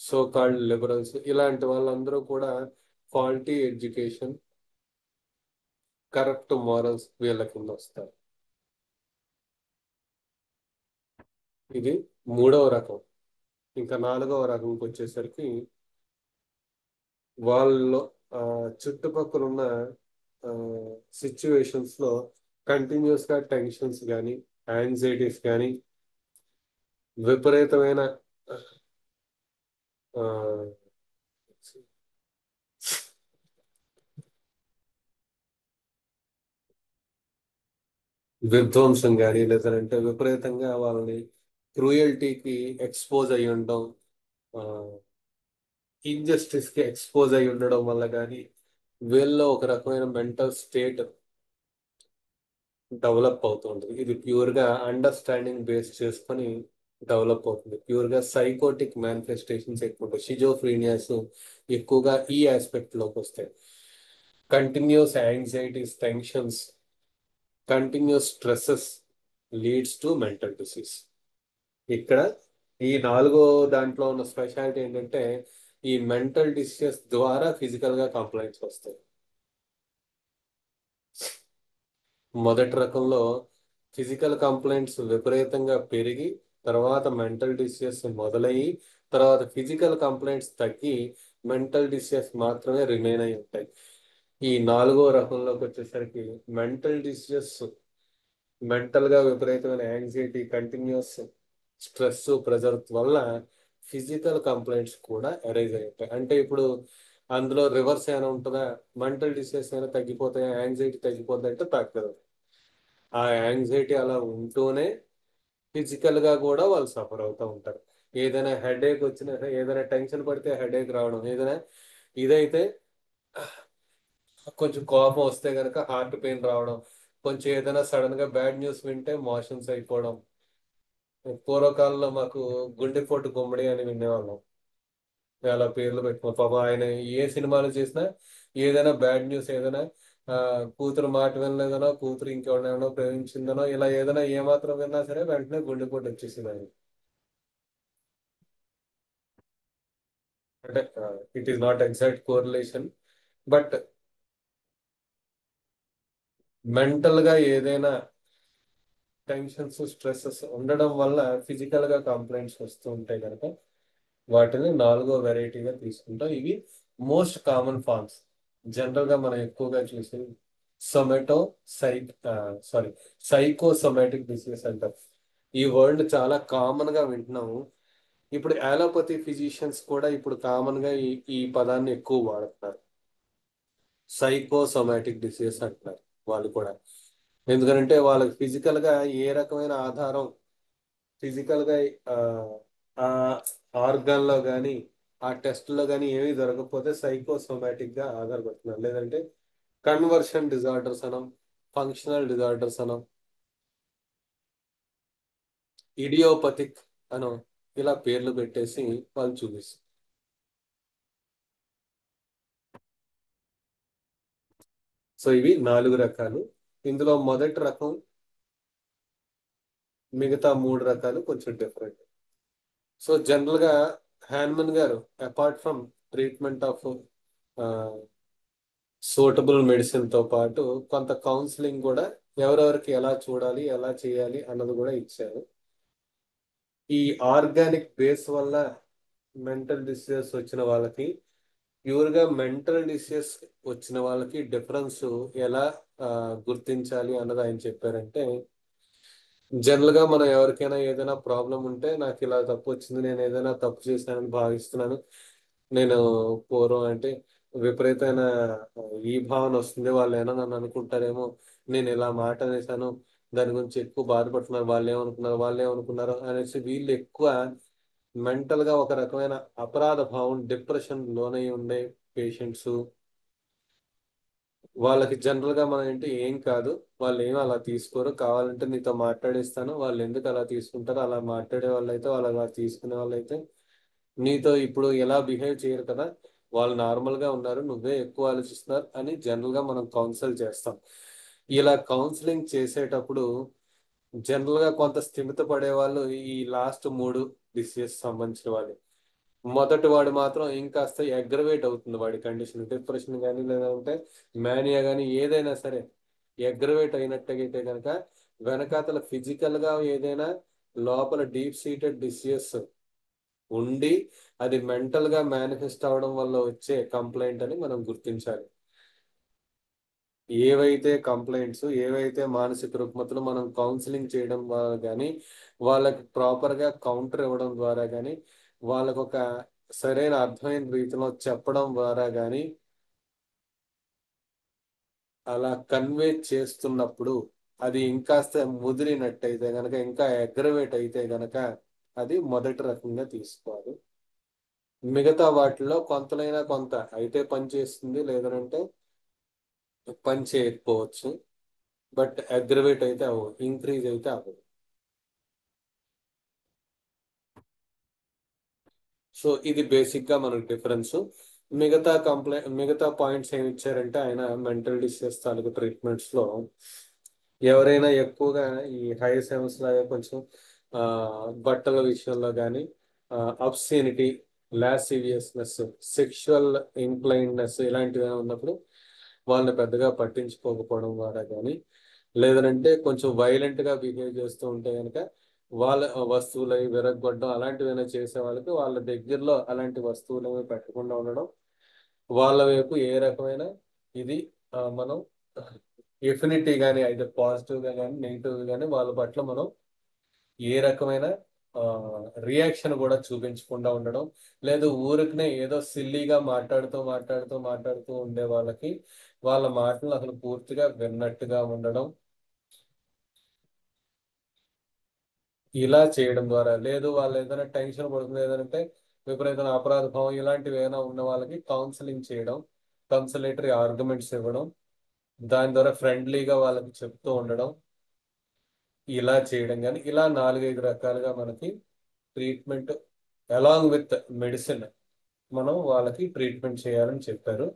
సో కాల్డ్ లిబరల్స్ ఇలాంటి వాళ్ళందరూ కూడా క్వాలిటీ ఎడ్యుకేషన్, కరెక్ట్ మారల్స్ వీళ్ళ కింద వస్తారు. ఇది మూడవ రకం. ఇంకా నాలుగవ రకంకి వచ్చేసరికి వాళ్ళలో చుట్టుపక్కల ఉన్న సిచ్యువేషన్స్ లో కంటిన్యూస్ గా టెన్షన్స్ కానీ, యాంగ్జైటీస్ కానీ, విపరీతమైన ఆ, విధ్వంసం కానీ, లేదంటే విపరీతంగా వాళ్ళని క్రూయల్టీకి ఎక్స్పోజ్ అయి ఉండడం, ఇంజస్టిస్ కి ఎక్స్పోజ్ అయి ఉండడం వల్ల కానీ వీళ్ళలో ఒక రకమైన మెంటల్ స్టేట్ డెవలప్ అవుతుంది. ఇది ప్యూర్ గా అండర్స్టాండింగ్ బేస్ చేసుకొని డెవలప్ అవుతుంది. ప్యూర్ గా సైకోటిక్ మేనిఫెస్టేషన్స్ ఎక్కువ ఉంటాయి. షిజోఫ్రీనియాస్ ఎక్కువగా ఈ ఆస్పెక్ట్ లోకి వస్తాయి. Continuous anxieties, tensions, continuous stresses leads to mental disease. ఇక్కడ ఈ నాలుగో దాంట్లో ఉన్న స్పెషాలిటీ ఏంటంటే ఈ మెంటల్ డిసీజెస్ ద్వారా ఫిజికల్ గా కంప్లైంట్స్ వస్తాయి. మొదటి రకంలో ఫిజికల్ కంప్లైంట్స్ విపరీతంగా పెరిగి తర్వాత మెంటల్ డిసీజెస్ మొదలయ్యి తర్వాత ఫిజికల్ కంప్లైంట్స్ తగ్గి మెంటల్ డిసీజెస్ మాత్రమే రిమైన్ అయి ఉంటాయి. ఈ నాలుగో రకంలోకి వచ్చేసరికి మెంటల్ డిసీజెస్, మెంటల్ గా విపరీతమైన యాంగ్జైటీ, కంటిన్యూస్ స్ట్రెస్, ప్రెజర్ వల్ల ఫిజికల్ కంప్లైంట్స్ కూడా అరైజ్ అయి ఉంటాయి. అంటే ఇప్పుడు అందులో రివర్స్ ఏమైనా ఉంటుందా, మెంటల్ డిసీజెస్ అయినా తగ్గిపోతాయి, యాంగ్జైటీ తగ్గిపోద్ది అంటే తగ్గదు. ఆ యాంగ్జైటీ అలా ఉంటూనే ఫిజికల్ గా కూడా వాళ్ళు సఫర్ అవుతూ ఉంటారు. ఏదైనా హెడేక్ వచ్చినా, ఏదైనా టెన్షన్ పడితే హెడేక్ రావడం, ఏదైనా ఇదైతే కొంచెం కోపం వస్తే కనుక హార్ట్ పెయిన్ రావడం, కొంచెం ఏదైనా సడన్ గా బ్యాడ్ న్యూస్ వింటే మోషన్స్ అయిపోవడం. పూర్వకాలంలో మాకు గుండెపోటు గుమ్మడి అని వినేవాళ్ళం, చాలా పేర్లు పెట్టుకున్నాం. పాపం ఆయన ఏ సినిమాలు చేసినా ఏదైనా బ్యాడ్ న్యూస్, ఏదైనా కూతురు మాట వినలేదనో, కూతురు ఇంకెవరినైనా ప్రేమించిందనో, ఇలా ఏదైనా ఏమాత్రం విన్నా సరే వెంటనే గుండెపోటు వచ్చేసింది ఆయన. అంటే it is not exact correlation, but mental గా ఏదైనా టెన్షన్స్, స్ట్రెస్సెస్ ఉండడం వల్ల ఫిజికల్ గా కంప్లైంట్స్ వస్తూ ఉంటాయి కనుక వాటిని నాలుగో వెరైటీగా తీసుకుంటాం. ఇవి మోస్ట్ కామన్ ఫార్మ్స్. జనరల్ గా మనం ఎక్కువగా చూసి సొమాటో సైకోసొమాటిక్ డిసీజ్ అంటారు. ఈ వర్డ్ చాలా కామన్ గా వింటున్నాము. ఇప్పుడు అలోపతి ఫిజిషియన్స్ కూడా ఇప్పుడు కామన్ గా ఈ పదాన్ని ఎక్కువ వాడుతున్నారు. సైకోసొమాటిక్ డిసీజ్ అంటున్నారు వాళ్ళు కూడా. ఎందుకంటే వాళ్ళకి ఫిజికల్ గా ఏ రకమైన ఆధారం, ఫిజికల్ గా ఆ ఆర్గాన్ లో కానీ ఆ టెస్ట్ లో కానీ ఏమీ జరగకపోతే సైకోసోమాటిక్ గా ఆధారపడుతున్నారు. లేదంటే కన్వర్షన్ డిజార్డర్స్ అనం, ఫంక్షనల్ డిజార్డర్స్ అనం, ఇడియోపతిక్ అనం, ఇలా పేర్లు పెట్టేసి వాళ్ళు చూపిస్తారు. సో ఇవి 4 రకాలు. ఇందులో మొదటి రకం మిగతా 3 రకాలు కొంచెం డిఫరెంట్. సో జనరల్ గా హ్యాన్మన్ గారు apart from treatment of suitable medicine తో పాటు కొంత కౌన్సిలింగ్ కూడా ఎవరెవరికి ఎలా చూడాలి, ఎలా చేయాలి అన్నది కూడా ఇచ్చారు. ఈ ఆర్గానిక్ బేస్ వల్ల మెంటల్ డిసీజెస్ వచ్చిన వాళ్ళకి, ప్యూర్ గా మెంటల్ డిసీజెస్ వచ్చిన వాళ్ళకి డిఫరెన్స్ ఎలా గుర్తించాలి అన్నది ఆయన చెప్పారంటే, జనరల్ గా మనం ఎవరికైనా ఏదైనా ప్రాబ్లం ఉంటే నాకు ఇలా తప్పు వచ్చింది, నేను ఏదైనా తప్పు చేశానని భావిస్తున్నాను, నేను పూర్వం అంటే విపరీతమైన ఈ భావన వస్తుంది, వాళ్ళు ఏమో నన్ను అనుకుంటారేమో, నేను ఇలా మాట అనేసాను, దాని గురించి ఎక్కువ బాధపడుతున్నారు, వాళ్ళు ఏమనుకున్నారు అనేసి వీళ్ళు ఎక్కువ మెంటల్ గా ఒక రకమైన అపరాధ భావం, డిప్రెషన్ లోనై ఉండే పేషెంట్స్, వాళ్ళకి జనరల్ గా మనం ఏంటి ఏం కాదు, వాళ్ళు ఏమీ అలా తీసుకోరు, కావాలంటే నీతో మాట్లాడిస్తాను, వాళ్ళు ఎందుకు అలా తీసుకుంటారు, అలా మాట్లాడే వాళ్ళైతే వాళ్ళు అలా తీసుకునే వాళ్ళైతే నీతో ఇప్పుడు ఎలా బిహేవ్ చేయరు కదా, వాళ్ళు నార్మల్ గా ఉన్నారు, నువ్వే ఎక్కువ ఆలోచిస్తున్నారు అని జనరల్ గా మనం కౌన్సిల్ చేస్తాం. ఇలా కౌన్సిలింగ్ చేసేటప్పుడు జనరల్ గా కొంత స్థిమిత పడే వాళ్ళు ఈ లాస్ట్ 3 డిసీజెస్ సంబంధించిన వాళ్ళు. మొదటి వాడు మాత్రం ఇంకాస్త అగ్రవేట్ అవుతుంది వాడి కండిషన్, డిప్రెషన్ కానీ లేదంటే మేనియా కానీ ఏదైనా సరే అగ్రవేట్ అయినట్టయితే కనుక వెనకాతల ఫిజికల్ గా ఏదైనా లోపల డీప్ సీటెడ్ డిసీజెస్ ఉండి అది మెంటల్ గా మేనిఫెస్ట్ అవడం వల్ల వచ్చే కంప్లైంట్ అని మనం గుర్తించాలి. ఏవైతే కంప్లైంట్స్, ఏవైతే మానసిక రుగ్మతలు మనం కౌన్సిలింగ్ చేయడం ద్వారా కానీ, వాళ్ళకి ప్రాపర్ గా కౌంటర్ ఇవ్వడం ద్వారా కానీ, వాళ్ళకు ఒక సరైన అర్థమైన రీతిలో చెప్పడం ద్వారా కానీ అలా కన్వే చేస్తున్నప్పుడు అది ఇంకాస్త ముదిరినట్టయితే గనక, ఇంకా అగ్రవేట్ అయితే గనక అది మొదటి రకంగా తీసుకోవాలి. మిగతా వాటిలో కొంతలైనా కొంత అయితే పని చేస్తుంది, లేదంటే పని చేయకపోవచ్చు, బట్ అగ్రవేట్ అయితే అవ్వదు, ఇంక్రీజ్ అయితే అవ్వదు. సో ఇది బేసిక్ గా మనకు డిఫరెన్స్. మిగతా పాయింట్స్ ఏమి ఇచ్చారంటే ఆయన మెంటల్ డిసీజెస్ తాలూకు ట్రీట్మెంట్స్ లో ఎవరైనా ఎక్కువగా ఈ హై సెన్స్ లాగా కొంచెం ఆ బట్టల విషయంలో కానీ అబ్సీనిటీ, లాసివియస్నెస్, సెక్షువల్ ఇంక్లైన్నెస్ ఇలాంటివి ఉన్నప్పుడు వాళ్ళని పెద్దగా పట్టించుకోకపోవడం ద్వారా కానీ, లేదంటే కొంచెం వైలెంట్ గా బిహేవ్ చేస్తూ ఉంటే కనుక వాళ్ళ వస్తువులు అవి విరగొట్టడం అలాంటివైనా చేసే వాళ్ళకి వాళ్ళ దగ్గరలో అలాంటి వస్తువులు ఏమి పెట్టకుండా ఉండడం, వాళ్ళ వైపు ఏ రకమైన ఇది మనం ఎఫినిటీ కానీ అయితే పాజిటివ్ గా కానీ నెగిటివ్ కానీ వాళ్ళ పట్ల మనం ఏ రకమైన రియాక్షన్ కూడా చూపించకుండా ఉండడం, లేదు ఊరికనే ఏదో సిల్లీగా మాట్లాడుతూ ఉండే వాళ్ళకి వాళ్ళ మాటలు అసలు పూర్తిగా విన్నట్టుగా ఉండడం, ఇలా చేయడం ద్వారా, లేదు వాళ్ళు ఏదైనా టెన్షన్ పడుతుంది లేదంటే విపరీతమైన అపరాధ భావం ఇలాంటివి ఏమైనా ఉన్న వాళ్ళకి కౌన్సిలింగ్ చేయడం, కన్సలేటరీ ఆర్గ్యుమెంట్స్ ఇవ్వడం, దాని ద్వారా ఫ్రెండ్లీగా వాళ్ళకి చెప్తూ ఉండడం, ఇలా చేయడం కానీ ఇలా 4-5 రకాలుగా మనకి ట్రీట్మెంట్ అలాంగ్ విత్ మెడిసిన్ మనం వాళ్ళకి ట్రీట్మెంట్ చేయాలని చెప్పారు.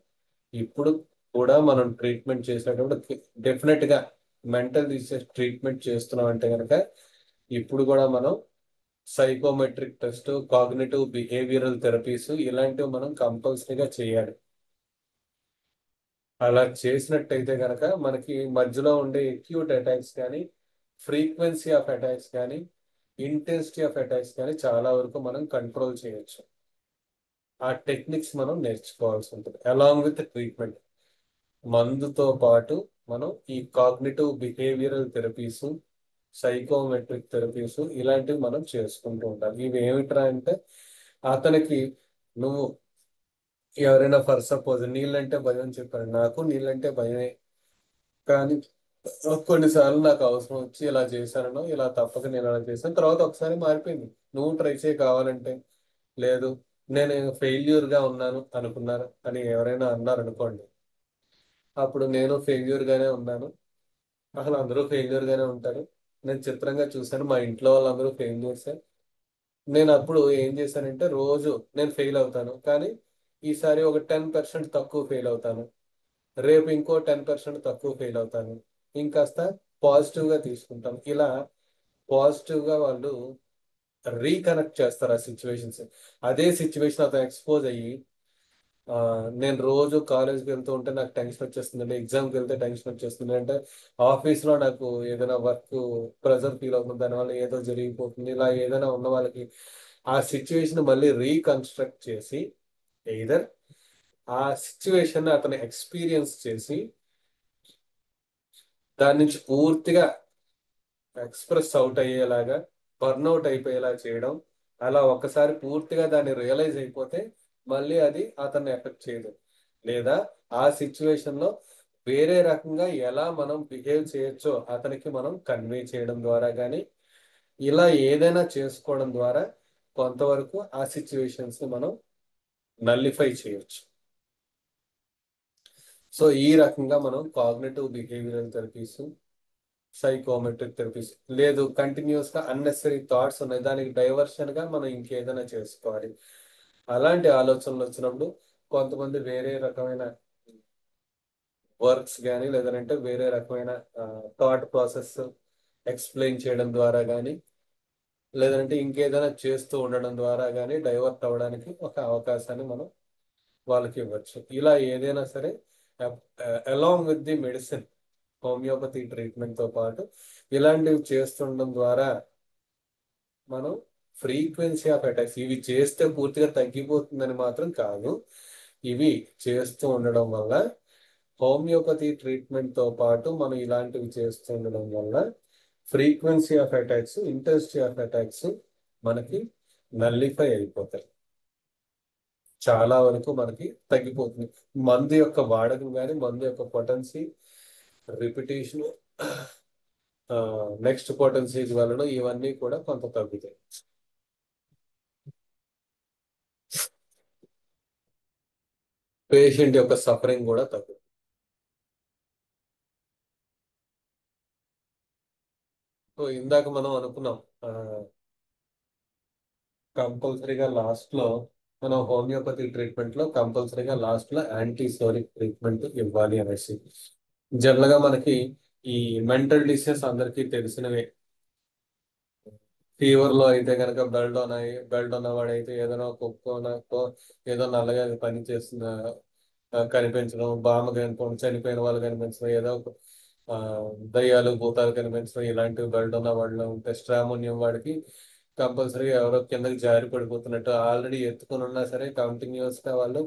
ఇప్పుడు కూడా మనం ట్రీట్మెంట్ చేసేటప్పుడు డెఫినెట్ గా మెంటల్ డిసీజ్ ట్రీట్మెంట్ చేస్తున్నాం అంటే కనుక ఇప్పుడు కూడా మనం psychometric test, cognitive behavioural therapies ఇలాంటివి మనం కంపల్సరీగా చేయాలి. అలా చేసినట్టయితే కనుక మనకి మధ్యలో ఉండే అక్యూట్ అటాక్స్ కానీ, ఫ్రీక్వెన్సీ ఆఫ్ అటాక్స్ కానీ, ఇంటెన్సిటీ ఆఫ్ అటాక్స్ కానీ చాలా వరకు మనం కంట్రోల్ చేయొచ్చు. ఆ టెక్నిక్స్ మనం నేర్చుకోవాల్సి ఉంటుంది అలాంగ్ విత్ ట్రీట్మెంట్. మందుతో పాటు మనం ఈ cognitive behavioural therapies, psychometric therapies ఇలాంటివి మనం చేసుకుంటూ ఉండాలి. ఇవి ఏమిట్రా అంటే అతనికి నువ్వు ఎవరైనా ఫర్ సపోజ్ నీళ్ళంటే భయం చెప్పారు, నాకు నీళ్ళంటే భయమే, కానీ కొన్నిసార్లు నాకు అవసరం వచ్చి ఇలా చేశాను, ఇలా తప్పక నేను అలా చేశాను, తర్వాత ఒకసారి మారిపోయింది, నువ్వు ట్రై చేయి కావాలంటే, లేదు నేను ఫెయిల్యూర్ గా ఉన్నాను అనుకున్నారు అని ఎవరైనా అన్నారు అనుకోండి, అప్పుడు నేను ఫెయిల్యూర్ గానే ఉన్నాను, అసలు అందరూ ఫెయిల్యూర్ గానే ఉంటారు, నేను చిత్రంగా చూశాను మా ఇంట్లో వాళ్ళందరూ ఫెయిల్యూర్సే, నేను అప్పుడు ఏం చేశానంటే రోజు నేను ఫెయిల్ అవుతాను, కానీ ఈసారి ఒక 10% తక్కువ ఫెయిల్ అవుతాను, రేపు ఇంకో 10% తక్కువ ఫెయిల్ అవుతాను, ఇంకాస్త పాజిటివ్ గా తీసుకుంటాం. ఇలా పాజిటివ్ గా వాళ్ళు రీకనెక్ట్ చేస్తారు ఆ సిచ్యువేషన్స్. అదే సిచ్యువేషన్ అతను ఎక్స్పోజ్ అయ్యి నేను రోజు కాలేజ్కి వెళ్తూ ఉంటే నాకు టెన్షన్ వచ్చేస్తుంది, ఎగ్జామ్కి వెళ్తే టెన్షన్ వచ్చేస్తుంది, అంటే ఆఫీస్లో నాకు ఏదైనా వర్క్ ప్రెజర్ ఫీల్ అవుతుంది, దానివల్ల ఏదో జరిగిపోతుంది, ఇలా ఏదైనా ఉన్న వాళ్ళకి ఆ సిచ్యువేషన్ మళ్ళీ రీకన్స్ట్రక్ట్ చేసి ఎయిదర్ ఆ సిచ్యువేషన్ అతను ఎక్స్పీరియన్స్ చేసి దాని నుంచి పూర్తిగా ఎక్స్ప్రెస్ అవుట్ అయ్యేలాగా, బర్న్అవుట్ అయిపోయేలా చేయడం, అలా ఒక్కసారి పూర్తిగా దాన్ని రియలైజ్ అయిపోతే మళ్ళీ అది అతన్ని ఎఫెక్ట్ చేయదు, లేదా ఆ సిచ్యువేషన్ లో వేరే రకంగా ఎలా మనం బిహేవ్ చేయొచ్చో అతనికి మనం కన్వే చేయడం ద్వారా కానీ, ఇలా ఏదైనా చేసుకోవడం ద్వారా కొంతవరకు ఆ సిచ్యువేషన్స్ ని మనం నల్లిఫై చేయొచ్చు. సో ఈ రకంగా మనం cognitive behavioural therapies, psychometric therapies, లేదు కంటిన్యూస్ గా అన్నెసరీ థాట్స్ ఉన్నాయి, దానికి డైవర్షన్ గా మనం ఇంకేదైనా చేసుకోవాలి. అలాంటి ఆలోచనలు వచ్చినప్పుడు కొంతమంది వేరే రకమైన వర్క్స్ కానీ లేదంటే వేరే రకమైన థాట్ ప్రాసెస్ ఎక్స్ప్లెయిన్ చేయడం ద్వారా కానీ లేదంటే ఇంకేదైనా చేస్తూ ఉండడం ద్వారా కానీ డైవర్ట్ అవ్వడానికి ఒక అవకాశాన్ని మనం వాళ్ళకి ఇవ్వచ్చు. ఇలా ఏదైనా సరే along with the medicine, homeopathy treatment తో పాటు ఇలాంటివి చేస్తుండడం ద్వారా మనం ఫ్రీక్వెన్సీ ఆఫ్ అటాక్స్, ఇవి చేస్తే పూర్తిగా తగ్గిపోతుందని మాత్రం కాదు, ఇవి చేస్తూ ఉండడం వల్ల హోమియోపతి ట్రీట్మెంట్ తో పాటు మనం ఇలాంటివి చేస్తూ ఉండడం వల్ల frequency of attacks, intensity of attacks మనకి నల్లిఫై అయిపోతాయి, చాలా వరకు మనకి తగ్గిపోతుంది. మందు యొక్క వాడకం కానీ మందు యొక్క పొటెన్సీ, రిపిటేషన్, నెక్స్ట్ పొటెన్సీస్ వలన ఇవన్నీ కూడా కొంత తగ్గుతాయి. పేషెంట్ యొక్క సఫరింగ్ కూడా తగ్గుతుంది. సో ఇందాక మనం అనుకున్నాం కంపల్సరీగా లాస్ట్ లో మనం హోమియోపతి ట్రీట్మెంట్ లో కంపల్సరీగా లాస్ట్ లో యాంటీసోరిక్ ట్రీట్మెంట్ ఇవ్వాలి అనేసి. జనరల్ గా మనకి ఈ మెంటల్ డిసీజెస్ అందరికీ తెలిసినవే. ఫీవర్ లో అయితే కనుక బెల్డోన్ వాడైతే ఏదైనా కుక్కో ఏదో నల్లగా పని చేస్తున్న కనిపించడం, బామ కనిపించడం, చనిపోయిన వాళ్ళు కనిపించడం, ఏదో ఒక దయ్యాలు భూతాలు కనిపించడం, ఇలాంటివి బెల్డోన్ వాడిలో ఉంటే స్ట్రామోనియం వాడికి కంపల్సరీగా ఎవరో కిందకి జారి పడిపోతున్నట్టు ఆల్రెడీ ఎత్తుకొని ఉన్నా సరే కంటిన్యూస్ గా వాళ్ళు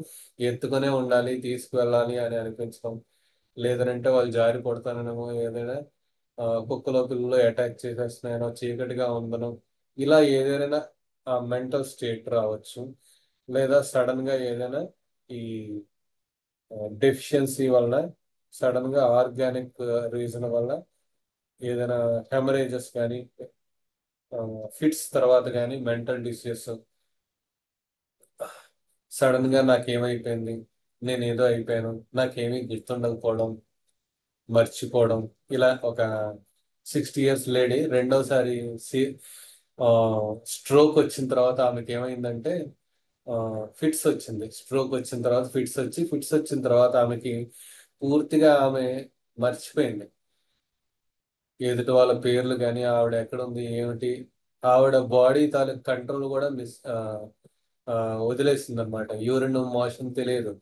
ఎత్తుకునే ఉండాలి, తీసుకువెళ్ళాలి అని అనిపించడం, లేదంటే వాళ్ళు జారి పడతానో ఏదైనా కుక్కలో పిల్లలు అటాక్ చేసేస్తున్నాయనో, చీకటిగా ఉందనో, ఇలా ఏదైనా మెంటల్ స్టేట్ రావచ్చు. లేదా సడన్ గా ఏదైనా ఈ డెఫిషియన్సీ వలన, సడన్ గా ఆర్గానిక్ రీజన్ వల్ల ఏదైనా హెమరేజెస్ కానీ, ఫిట్స్ తర్వాత కానీ, మెంటల్ డిసీజెస్, సడన్ గా నాకేమైపోయింది, నేను ఏదో అయిపోయాను, నాకేమీ గుర్తుండకపోవడం, మర్చిపోవడం, ఇలా ఒక 60 years లేడీ రెండోసారి స్ట్రోక్ వచ్చిన తర్వాత ఆమెకి ఏమైందంటే ఫిట్స్ వచ్చింది. స్ట్రోక్ వచ్చిన తర్వాత ఫిట్స్ వచ్చిన తర్వాత ఆమెకి పూర్తిగా ఆమె మర్చిపోయింది ఎదుటి వాళ్ళ పేర్లు కానీ, ఆవిడ ఎక్కడ ఉంది ఏమిటి, ఆవిడ బాడీ తాలూకు కంట్రోల్ కూడా వదిలేసింది అనమాట. యూరిన్ మోషన్ తెలియదు,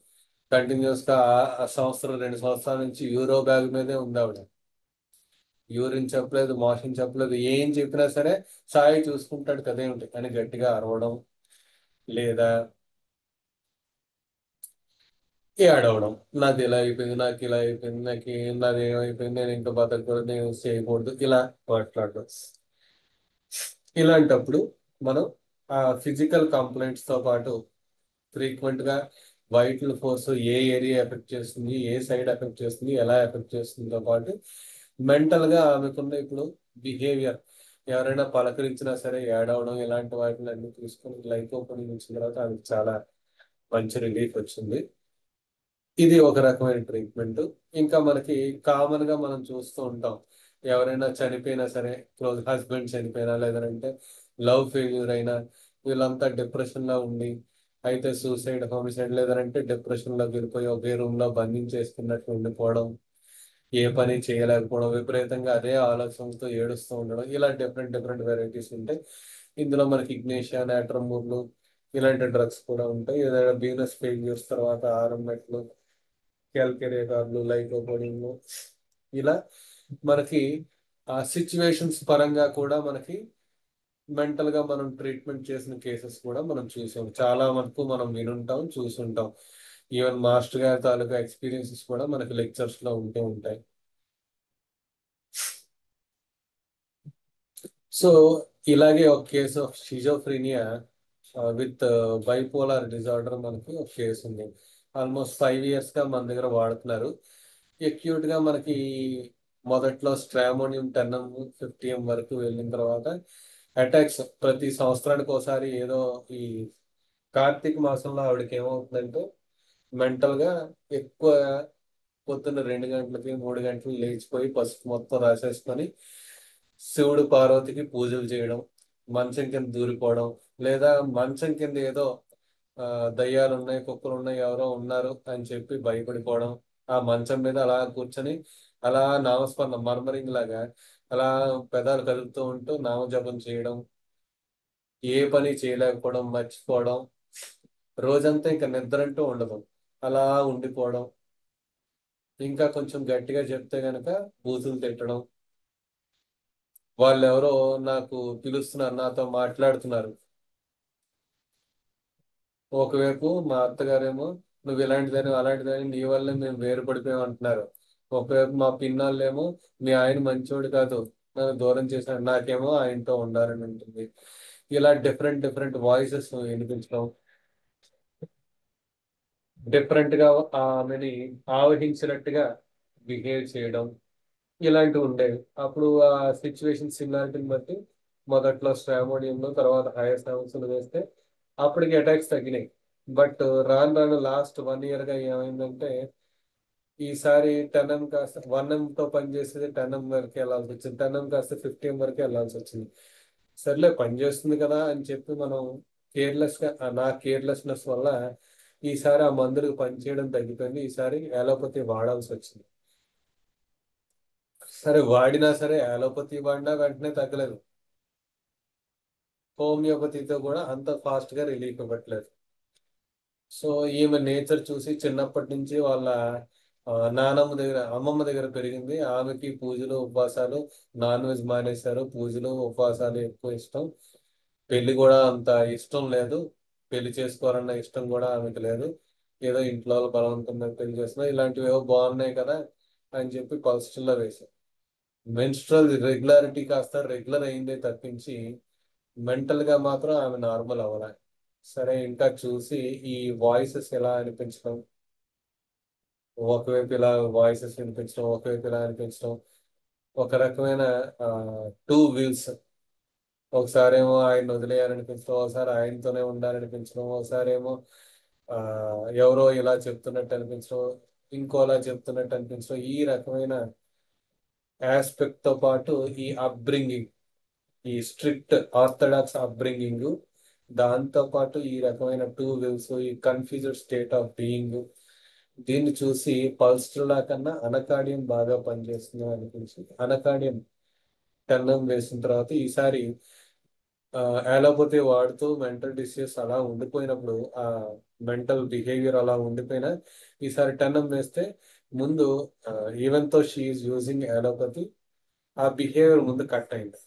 కంటిన్యూస్ గా ఆ సంవత్సరం 2 సంవత్సరాల నుంచి యూరో బ్యాగ్ మీదే ఉంది ఆవిడ. యూరిన్ చెప్పలేదు, మోషన్ చెప్పలేదు, ఏం చెప్పినా సరే సాయి చూసుకుంటాడు కదేమిటి అని గట్టిగా అరవడం, లేదా ఏడవడం, నాది ఇలా అయిపోయింది, నాకు ఇలా అయిపోయింది, నాది ఏమైపోయింది, నేను ఇంకా బతకూడదు, నేను చేయకూడదు, ఇలా మాట్లాడడం. ఇలాంటప్పుడు మనం ఆ ఫిజికల్ కంప్లైంట్స్ తో పాటు ఫ్రీక్వెంట్ గా వైటల్ ఫోర్స్ ఏ ఏరియా ఎఫెక్ట్ చేస్తుంది, ఏ సైడ్ ఎఫెక్ట్ చేస్తుంది, ఎలా ఎఫెక్ట్ చేస్తుందో పాటు మెంటల్ గా ఆమెకున్న ఇప్పుడు బిహేవియర్, ఎవరైనా పలకరించినా సరే ఏడవడం, ఇలాంటి వాటిని అన్ని తీసుకొని లైఫ్ ఓపెనింగ్ ఇచ్చిన తర్వాత ఆమెకు చాలా మంచి రిలీఫ్ వచ్చింది. ఇది ఒక రకమైన ట్రీట్మెంట్. ఇంకా మనకి కామన్ గా మనం చూస్తూ ఉంటాం, ఎవరైనా చనిపోయినా సరే, క్లోజ్ హస్బెండ్ చనిపోయినా, లేదంటే లవ్ ఫెయిల్యూర్ అయినా, వీళ్ళంతా డిప్రెషన్ లో ఉండి అయితే సూసైడ్, హోమిసైడ్, లేదంటే డిప్రెషన్ లోకి వెళ్ళిపోయి ఒకే రూమ్ లో బంధించేసుకున్నట్టు ఉండిపోవడం, ఏ పని చేయలేకపోవడం, విపరీతంగా అదే ఆలోచనలతో ఏడుస్తూ ఉండడం, ఇలా డిఫరెంట్ వెరైటీస్ ఉంటాయి. ఇందులో మనకి ఇగ్నేషియా, నాట్రమూర్లు, ఇలాంటి డ్రగ్స్ కూడా ఉంటాయి. ఏదైనా వీనస్ ఫెయిల్యూర్స్ తర్వాత ఆర్ఎంఎట్లు, క్యాల్కేరియాలు, లైకోపోడిన్లు, ఇలా మనకి ఆ సిచ్యువేషన్స్ పరంగా కూడా మనకి మెంటల్ గా మనం ట్రీట్మెంట్ చేసిన కేసెస్ కూడా మనం చూసాం, చాలా వరకు మనం వినుంటాం, చూసుంటాం. ఈవెన్ మాస్టర్ గారి తాలూకా ఎక్స్పీరియన్సెస్ కూడా మనకి లెక్చర్స్ లో ఉంటూ ఉంటాయి. సో ఇలాగే ఒక case of schizophrenia with bipolar disorder మనకి ఒక కేసు ఉంది. ఆల్మోస్ట్ 5 years గా మన దగ్గర వాడుతున్నారు. అక్యూట్ గా మనకి మొదట్లో స్ట్రామోనియం 10 mg 50 mg వరకు వెళ్ళిన తర్వాత అటాక్స్ ప్రతి సంవత్సరానికి ఒకసారి, ఏదో ఈ కార్తీక మాసంలో ఆవిడకి ఏమవుతుందంటే మెంటల్ గా ఎక్కువ పొద్దున్న 2 గంటలకి 3 గంటలు లేచిపోయి పసుపు మొత్తం రాసేసుకొని శివుడు పార్వతికి పూజలు చేయడం, మంచం కింద దూరిపోవడం, లేదా మంచం కింద ఏదో ఆ, దయ్యాలు ఉన్నాయి, కుక్కలు ఉన్నాయి, ఎవరో ఉన్నారు అని చెప్పి భయపడిపోవడం, ఆ మంచం మీద అలా కూర్చొని అలా నామస్మరణ మర్మరింగ్ లాగా అలా పెదాలు కదుపుతూ ఉంటూ నామజపం చేయడం, ఏ పని చేయలేకపోవడం, మర్చిపోవడం, రోజంతా ఇంకా నిద్ర అంటూ ఉండదు, అలా ఉండిపోవడం. ఇంకా కొంచెం గట్టిగా చెప్తే గనక బూతులు తిట్టడం, వాళ్ళు ఎవరో నాకు పిలుస్తున్నారు, నాతో మాట్లాడుతున్నారు. ఒకవైపు మా అత్తగారేమో నువ్వు ఇలాంటిదని అలాంటిదని నీ వల్లే మేము వేరుపడిపోయాం అంటున్నారు. ఒకవైపు మా పిన్నాళ్ళేమో మీ ఆయన మంచోడు కాదు, నన్ను దూరం చేశాడు, నాకేమో ఆయనతో ఉండాలని ఉంటుంది. ఇలా డిఫరెంట్ డిఫరెంట్ వాయిసెస్ వినిపించడం, డిఫరెంట్ గా ఆమెని ఆవహించినట్టుగా బిహేవ్ చేయడం, ఇలాంటివి ఉండేవి. అప్పుడు ఆ సిచ్యువేషన్ సిమిలారిటీని బట్టి మొదట్లో శ్రావణియంలో, తర్వాత హైయర్ సెవెన్స్ వేస్తే అప్పటికి అటాక్స్ తగ్గినాయి. బట్ రాను రాను లాస్ట్ 1 year గా ఏమైందంటే ఈసారి 10M కాస్త 1M తో పనిచేసేది 10M వరకు వెళ్ళాల్సి వచ్చింది, 10M కాస్త 50M వరకు వెళ్ళాల్సి వచ్చింది. సర్లే పని చేస్తుంది కదా అని చెప్పి మనం కేర్లెస్ గా నా కేర్లెస్నెస్ వల్ల ఈసారి ఆ మందులకు పనిచేయడం తగ్గిపోయింది. ఈసారి అలోపతి వాడాల్సి వచ్చింది. సరే వాడినా సరే అలోపతి వాడినా వెంటనే తగ్గలేదు, హోమియోపతితో కూడా అంత ఫాస్ట్ గా రిలీఫ్ ఇవ్వట్లేదు. సో ఈమె నేచర్ చూసి చిన్నప్పటి నుంచి వాళ్ళ నానమ్మ దగ్గర అమ్మమ్మ దగ్గర పెరిగింది. ఆమెకి పూజలు ఉపవాసాలు, నాన్ వెజ్ మానేశారు, పూజలు ఉపవాసాలు ఎక్కువ ఇష్టం. పెళ్లి కూడా అంత ఇష్టం లేదు, పెళ్లి చేసుకోవాలన్న ఇష్టం కూడా ఆమెకి లేదు. ఏదో ఇంట్లో వాళ్ళు బలవంతంగా పెళ్లి చేస్తున్నా, ఇలాంటివి ఏవో బాగున్నాయి కదా అని చెప్పి పల్స్టిల్లో వేశారు. మెన్స్ట్రల్ రెగ్యులారిటీ కాస్త రెగ్యులర్ అయిందే తప్పించి మెంటల్ గా మాత్రం ఆమె నార్మల్ అవ్వలే. సరే ఇంకా చూసి ఈ వాయిసెస్ ఎలా అనిపించడం, ఒకవైపు ఇలా వాయిసెస్ వినిపించడం, ఒకవైపు ఇలా అనిపించడం, ఒక రకమైన టూ వీల్స్, ఒకసారేమో ఆయన వదిలేయాలనిపించడం, ఒకసారి ఆయనతోనే ఉండాలనిపించడం, ఒకసారి ఏమో ఆ, ఎవరో ఇలా చెప్తున్నట్టు అనిపించడం, ఇంకోలా చెప్తున్నట్టు అనిపించడం, ఈ రకమైన ఆస్పెక్ట్ తో పాటు ఈ అప్బ్రింగింగ్, ఈ స్ట్రిక్ట్ ఆర్థడాక్స్ అప్బ్రింగింగ్, దాంతో పాటు ఈ రకమైన టూ వీల్స్, ఈ కన్ఫ్యూజ్డ్ స్టేట్ ఆఫ్ బీయింగ్, దీన్ని చూసి పల్స్ట్రలా కన్నా అనకాడియం బాగా పనిచేస్తుంది అనిపించి అనకాడియం 10M వేసిన తర్వాత ఈసారి అలోపతి వాడుతూ మెంటల్ డిసీజ్ అలా ఉండిపోయినప్పుడు, ఆ మెంటల్ బిహేవియర్ అలా ఉండిపోయినా ఈసారి 10M వేస్తే ముందు ఈవెన్ తో షీఈ్ యూజింగ్ అలోపతి, ఆ బిహేవియర్ ముందు కట్ అయింది.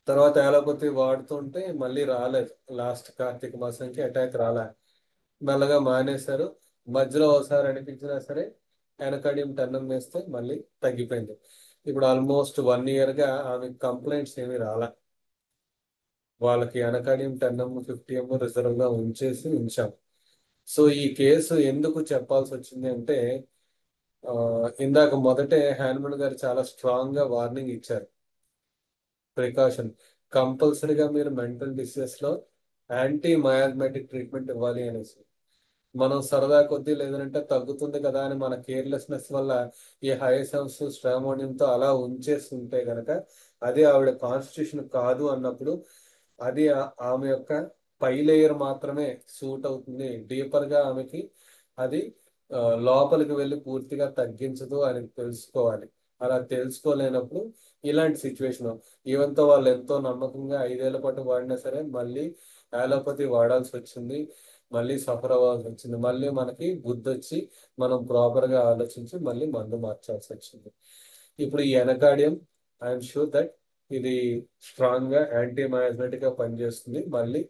తర్వాత అలోపతి వాడుతుంటే మళ్ళీ రాలేదు, లాస్ట్ కార్తీక మాసానికి అటాక్ రాలే, మెల్లగా మానేశారు. మధ్యలో ఒకసారి అనిపించినా సరే వెనకడియం 10M వేస్తే మళ్ళీ తగ్గిపోయింది. ఇప్పుడు ఆల్మోస్ట్ 1 year గా ఆమె కంప్లైంట్స్ ఏమి రాలే. వాళ్ళకి వెనకడియం 10M 50M రిజర్వ్ గా ఉంచాం. సో ఈ కేసు ఎందుకు చెప్పాల్సి వచ్చింది అంటే ఇందాక మొదటే హ్యాన్మన్ గారు చాలా స్ట్రాంగ్ గా వార్నింగ్ ఇచ్చారు, ప్రికాషన్ కంపల్సరీగా మీరు మెంటల్ డిసీజెస్ లో యాంటీ మయాజ్మాటిక్ ట్రీట్మెంట్ ఇవ్వాలి అనేసి. మనం సరదా కొద్దీ లేదంటే తగ్గుతుంది కదా అని మన కేర్లెస్నెస్ వల్ల ఈ హైసెన్స్ స్ట్రామోనియంతో అలా ఉంచేస్తుంటే గనక అది ఆవిడ కాన్స్టిట్యూషన్ కాదు అన్నప్పుడు అది ఆమె యొక్క పై లేయర్ మాత్రమే సూట్ అవుతుంది, డీపర్ గా ఆమెకి అది లోపలికి వెళ్ళి పూర్తిగా తగ్గించదు అని తెలుసుకోవాలి. అలా తెలుసుకోలేనప్పుడు ఇలాంటి సిచ్యువేషన్, ఈవెన్తో వాళ్ళు ఎంతో నమ్మకంగా 5 ఏళ్ల పాటు వాడినా సరే మళ్ళీ అలోపతి వాడాల్సి వచ్చింది, మళ్ళీ సఫర్ అవ్వాల్సి వచ్చింది, మళ్ళీ మనకి బుద్ధి వచ్చి మనం ప్రాపర్ గా ఆలోచించి మళ్ళీ మందు మార్చాల్సి వచ్చింది. ఇప్పుడు ఈ ఎనకాడియం ఐఎమ్ షూర్ దట్ ఇది స్ట్రాంగ్ గా యాంటీ మయాజ్మాటిక్ గా పనిచేస్తుంది. మళ్ళీ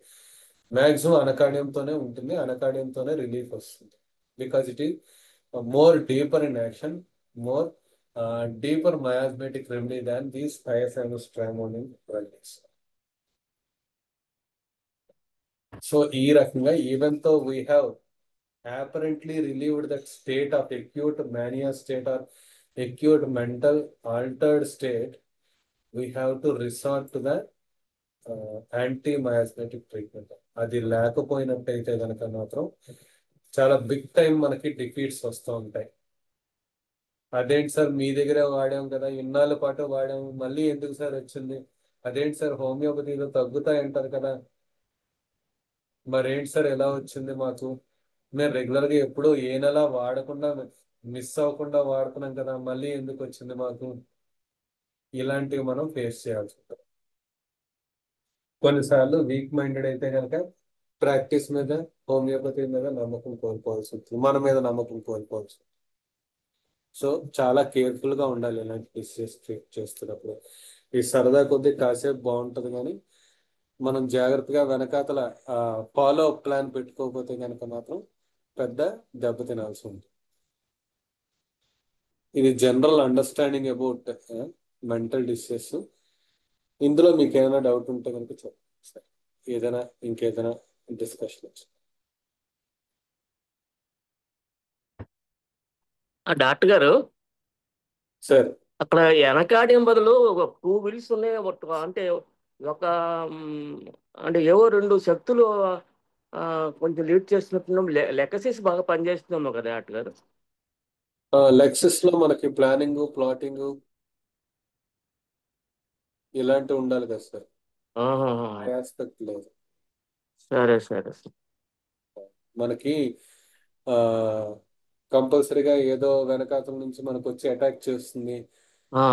మాక్సిమం అనకాడియంతోనే ఉంటుంది, అనకాడియంతోనే రిలీఫ్ వస్తుంది. Because it is more deeper in action, more deeper miasmatic remedy than these hyoscyamus stramonium remedies. So ఈ రకంగా even though we have apparently relieved that state of acute mania state or acute mental altered state, we have to resort to the anti-miasmatic treatment. అది లేకపోయినట్టయితే కనుక మాత్రం చాలా big time మనకి defeats వస్తూ ఉంటాయి. అదేంటి సార్ మీ దగ్గరే వాడాం కదా, ఇన్నాళ్ళ పాటు వాడాము, మళ్ళీ ఎందుకు సార్ వచ్చింది? అదేంటి సార్ హోమియోపతిలో తగ్గుతాయి అంటారు కదా, మరేంటి సార్ ఎలా వచ్చింది మాకు? మేము రెగ్యులర్గా ఎప్పుడూ ఏ నెల వాడకుండా మిస్ అవ్వకుండా వాడుతున్నాం కదా, మళ్ళీ ఎందుకు వచ్చింది మాకు? ఇలాంటివి మనం ఫేస్ చేయాల్సి ఉంటుంది. కొన్నిసార్లు వీక్ మైండెడ్ అయితే కనుక ప్రాక్టీస్ మీద, హోమియోపతి మీద నమ్మకం కోల్పోవాల్సి ఉంటుంది, మన మీద నమ్మకం కోల్పోవాల్సి ఉంటుంది. సో చాలా కేర్ఫుల్ గా ఉండాలి ఇలాంటి డిసీజెస్ ట్రీట్ చేస్తున్నప్పుడు. ఈ సరదా కొద్దీ కాసేపు బాగుంటుంది, కానీ మనం జాగ్రత్తగా వెనకాతల ఫాలో అప్ ప్లాన్ పెట్టుకోకపోతే కనుక మాత్రం పెద్ద దెబ్బ తినాల్సి ఉంటుంది. ఇది general understanding about mental diseases. ఇందులో మీకు ఏదైనా డౌట్ ఉంటే కనుక చెప్పండి సార్, ఏదైనా ఇంకేదైనా డిస్కషన్ డాక్టర్ గారు, సార్. అక్కడ వెనకాడియం బదులు ఒక 2 వీల్స్ ఉన్నాయి, అంటే ఒక అంటే ఏవో 2 శక్తులు కొంచెం లీడ్ చేస్తున్నట్టు లెక్కసీస్ బాగా పనిచేస్తున్నాము కదా డాక్టర్ గారు. లెక్సస్ లో మనకి ప్లానింగ్, ప్లాటింగ్ ఇలాంటివి ఉండాలి కదా సార్, ఆహాహా. ఆస్పెక్ట్ లేదు. సరే సరే. మనకి ఆ కంపల్సరీగా ఏదో వెనకాతల నుంచి మనకు వచ్చి అటాక్ చేస్తుంది, ఆ,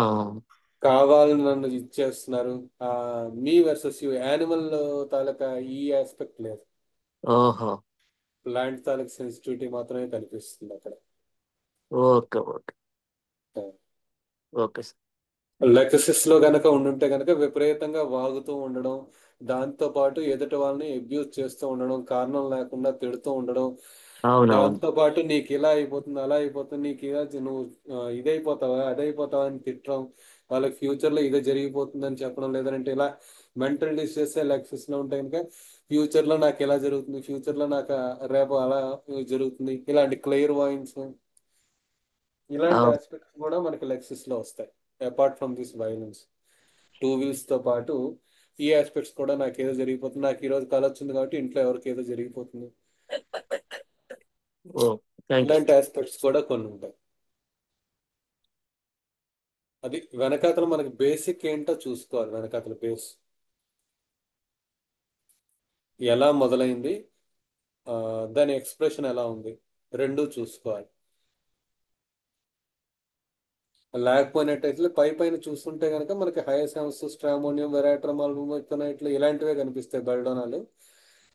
కావాలని నన్ను ఇచ్చేస్తున్నారు, ఆ మీ వర్సెస్ యూ యానిమల్ తాలూకా ఈ ఆస్పెక్ట్ లేదు. ఓహో, ప్లాంట్ తాలూకా సెన్సిటివిటీ మాత్రమే కనిపిస్తుంది అక్కడ. Okay okay okay sir. Lexus లో గనక ఉండుంటే గనక విపరీతంగా వాగుతూ ఉండడం, దాంతో పాటు ఎదుటి వాళ్ళని అబ్యూజ్ చేస్తూ ఉండడం, కారణం లేకుండా తిడుతూ ఉండడం, అవునవును. దాంతో పాటు నీకు ఇలా అయిపోతుంది, అలా అయిపోతుంది, నీకు ఇలా నువ్వు ఇదైపోతావా, అదైపోతావా అని తిట్టడం, వాళ్ళకి ఫ్యూచర్ లో ఇదే జరిగిపోతుంది అని చెప్పడం, లేదంటే ఇలా మెంటల్ డిసీజెస్ లెక్సస్ లో ఉంటే కనుక ఫ్యూచర్ లో నాకు ఎలా జరుగుతుంది, ఫ్యూచర్ లో నాకు రేపు అలా జరుగుతుంది, ఇలాంటి క్లియర్ వాయిన్స్, ఇలాంటి అవును. ఆస్పెక్ట్స్ కూడా మనకి లెక్సస్ లో వస్తాయి. Apart from this violence, 2 wheels తో పాటు ఈ ఆస్పెక్ట్స్ కూడా నాకు ఏదో జరిగిపోతుంది, నాకు ఈ రోజు కళ వచ్చింది కాబట్టి ఇంట్లో ఎవరికి ఏదో జరిగిపోతుంది, ఓ, థ్యాంక్ యూ. ఇలాంటి ఆస్పెక్ట్స్ కూడా కొన్ని ఉంటాయి. అది వెనకాతల మనకి బేసిక్ ఏంటో చూసుకోవాలి, వెనకాతల బేస్ ఎలా మొదలైంది, దాని ఎక్స్ప్రెషన్ ఎలా ఉంది, రెండూ చూసుకోవాలి. లేకపోయినట్టయితే పై పైన చూస్తుంటే కనుక మనకి హయసెన్స్, స్ట్రామోనియం, వెరాట్రమాల్, ఇట్లా ఇలాంటివే కనిపిస్తాయి, బెల్డోనాలు.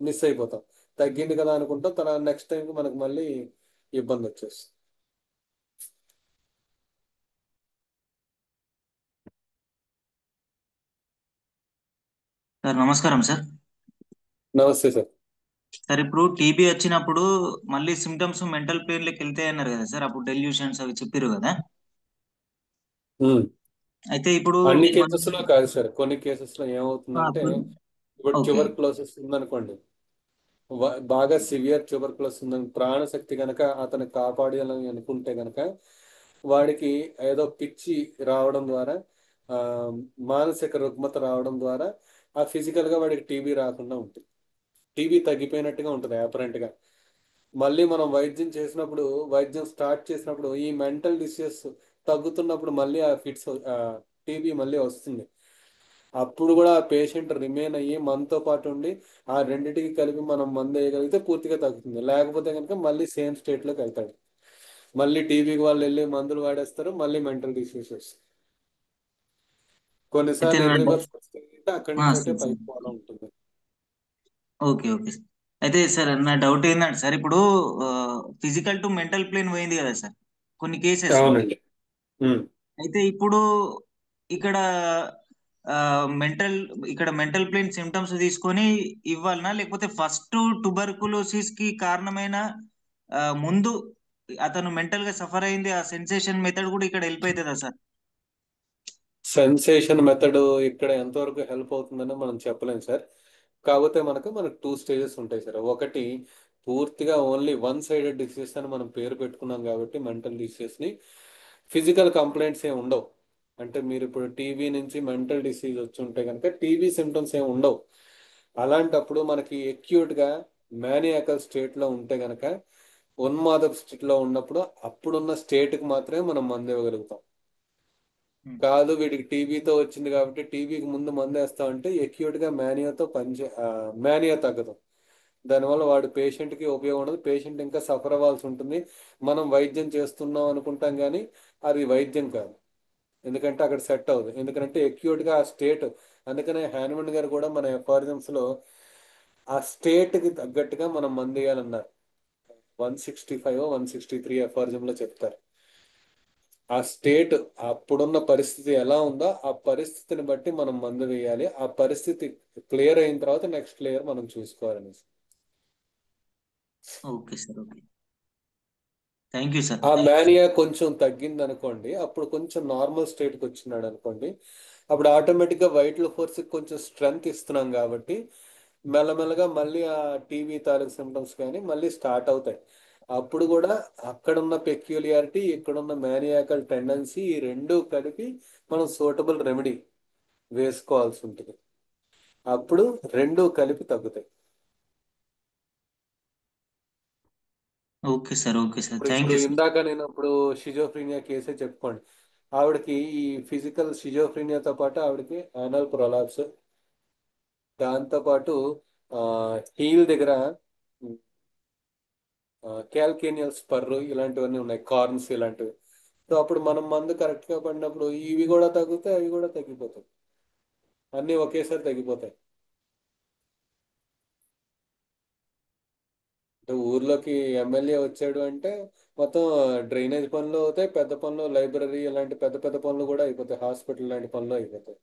మిస్ అయిపోతాం, తగ్గింది కదా అనుకుంటాం, నెక్స్ట్ టైంకి మనకు మళ్ళీ ఇబ్బంది వచ్చేస్తుంది. సార్ నమస్కారం సార్. నమస్తే సార్. సార్ ఇప్పుడు టీబీ వచ్చినప్పుడు మళ్ళీ సిమ్టమ్స్ మెంటల్ పెయిన్లకి వెళ్తాయి అన్నారు కదా సార్, అప్పుడు డెల్యూషన్స్ అవి చెప్పారు కదా. ఉమ్. అయితే ఇప్పుడు అన్ని మనం కేసెస్ లో కాదు సార్, కొన్ని కేసెస్ లో ఏమవుతుందంటే, ఇప్పుడు ఓకే ట్యూబర్క్లోసిస్ ఉందనుకోండి, బాగా సివియర్ ట్యూబర్క్లోసిస్ ఉందని ప్రాణశక్తి గనక అతను కాపాడాలని అనుకుంటే గనక వాడికి ఏదో పిచ్చి రావడం ద్వారా, ఆ మానసిక రుగ్మత రావడం ద్వారా ఆ ఫిజికల్ గా వాడికి టీబీ రాకుండా ఉంటుంది, టీబీ తగ్గిపోయినట్టుగా ఉంటుంది అపరెంట్ గా. మళ్ళీ మనం వైద్యం చేసినప్పుడు, వైద్యం స్టార్ట్ చేసినప్పుడు ఈ మెంటల్ డిసీజెస్ తగ్గుతున్నప్పుడు మళ్ళీ ఆ ఫిట్స్, టీబీ మళ్ళీ వస్తుంది. అప్పుడు కూడా ఆ పేషెంట్ రిమైన్ అయ్యి మనతో పాటు ఉండి ఆ రెండిటికి కలిపి మనం మందు వేయగలిగితే పూర్తిగా తగ్గుతుంది, లేకపోతే కనుక మళ్ళీ సేమ్ స్టేట్ లోకి వెళ్తాడు, మళ్ళీ టీబీకి వాళ్ళు వెళ్ళి మందులు వాడేస్తారు, మళ్ళీ మెంటల్ డిసీజెస్. అయితే కొన్నిసార్లు ఇన్ రివర్స్ వస్తే అక్కడి నుంచి ఒకటే సార్ పైకి పోవడం ఉంటుంది. Okay okay sir. అయితే సార్ నా డౌట్ ఏంటంటే సార్, ఇప్పుడు ఫిజికల్ టు మెంటల్ ప్లేన్ పోయింది కదా సార్ కొన్ని కేసెస్ లో. అవునండి. ఉమ్. అయితే ఇప్పుడు ఇక్కడ మెంటల్ ఇక్కడ మెంటల్ ప్లేన్ సిమ్టమ్స్ తీసుకొని ఇవ్వాలనా, లేకపోతే ఫస్ట్ ట్యూబర్కులోసిస్ కి కారణమైన ముందు అతను మెంటల్ గా సఫర్ అయింది ఆ సెన్సేషన్ మెథడ్ కూడా ఇక్కడ హెల్ప్ అవుతుందా సార్? సెన్సేషన్ మెథడ్ ఇక్కడ ఎంతవరకు హెల్ప్ అవుతుందని మనం చెప్పలేం సార్. కాకపోతే మనకు 2 స్టేజెస్ ఉంటాయి సార్. ఒకటి పూర్తిగా ఓన్లీ వన్ సైడెడ్ డిసీజెస్ అని మనం పేరు పెట్టుకున్నాం కాబట్టి మెంటల్ డిసీజెస్ ని ఫిజికల్ కంప్లైంట్స్ ఏమి ఉండవు. అంటే మీరు ఇప్పుడు టీబీ నుంచి మెంటల్ డిసీజ్ వచ్చి ఉంటే కనుక టీబీ సిమ్టమ్స్ ఏమి ఉండవు. అలాంటప్పుడు మనకి ఎక్యూట్ గా మేనియాకల్ స్టేట్ లో ఉంటే గనక ఉన్మాదపు స్థితిలో ఉన్నప్పుడు అప్పుడున్న స్టేట్కి మాత్రమే మనం మందు ఇవ్వగలుగుతాం. ఉమ్. కాదు వీడికి టీబీతో వచ్చింది కాబట్టి టీబీకి ముందు మందు వేస్తామంటే గా మేనియాతో మేనియా తగ్గదు. దానివల్ల వాడు పేషెంట్కి ఉపయోగం ఉండదు, పేషెంట్ ఇంకా సఫర్ అవ్వాల్సి ఉంటుంది. మనం వైద్యం చేస్తున్నాం అనుకుంటాం కానీ అది వైద్యం కాదు, ఎందుకంటే అక్కడ సెట్ అవ్వదు. ఎందుకంటే గా ఆ స్టేట్, అందుకనే హ్యాన్మన్ గారు కూడా మన ఎఫారిజమ్స్లో ఆ స్టేట్కి తగ్గట్టుగా మనం మందు వేయాలన్నారు. 165 163 ఎఫారిజంలో చెప్తారు. ఆ స్టేట్ అప్పుడున్న పరిస్థితి ఎలా ఉందో ఆ పరిస్థితిని బట్టి మనం మందు వేయాలి. ఆ పరిస్థితి క్లియర్ అయిన తర్వాత నెక్స్ట్ లేయర్ మనం చూసుకోవాలని. Okay sir, okay. Thank you sir. ఆ మేనియా కొంచెం తగ్గింది అనుకోండి, అప్పుడు కొంచెం నార్మల్ స్టేట్కి వచ్చినాడు అనుకోండి, అప్పుడు ఆటోమేటిక్గా వైటల్ ఫోర్స్కి కొంచెం స్ట్రెంగ్త్ ఇస్తున్నాం కాబట్టి మెల్లమెల్లగా మళ్ళీ ఆ టీవీ తాలూకు సిమ్టమ్స్ కానీ మళ్ళీ స్టార్ట్ అవుతాయి. అప్పుడు కూడా అక్కడున్న పెక్యులియారిటీ, ఇక్కడున్న మేనియాకల్ టెండెన్సీ, ఈ రెండు కలిపి మనం సూటబుల్ రెమెడీ వేసుకోవాల్సి ఉంటుంది. అప్పుడు రెండు కలిపి తగ్గుతాయి. Okay sir, okay sir. ఇప్పుడు థ్యాంక్ ఇప్పుడు యూ సార్. ఇందాక నేను ఇప్పుడు షిజోఫ్రీనియా కేసే చెప్పుకోండి. ఆవిడకి ఈ ఫిజికల్ షిజోఫ్రీనియాతో పాటు ఆవిడకి యానల్ ప్రొలాప్స్, దాంతోపాటు హీల్ దగ్గర క్యాల్కేనియల్ స్పర్రు ఇలాంటివన్నీ ఉన్నాయి, కార్న్స్ ఇలాంటివి. సో అప్పుడు మనం మందు కరెక్ట్గా పడినప్పుడు ఇవి కూడా తగ్గుతాయి, అవి కూడా తగ్గిపోతాయి, అన్నీ ఒకేసారి తగ్గిపోతాయి. అంటే ఊర్లోకి ఎమ్మెల్యే వచ్చాడు అంటే మొత్తం డ్రైనేజ్ పనులు అవుతాయి, పెద్ద పనులు, లైబ్రరీ ఇలాంటి పెద్ద పెద్ద పనులు కూడా అయిపోతాయి, హాస్పిటల్ లాంటి పనులు అయిపోతాయి.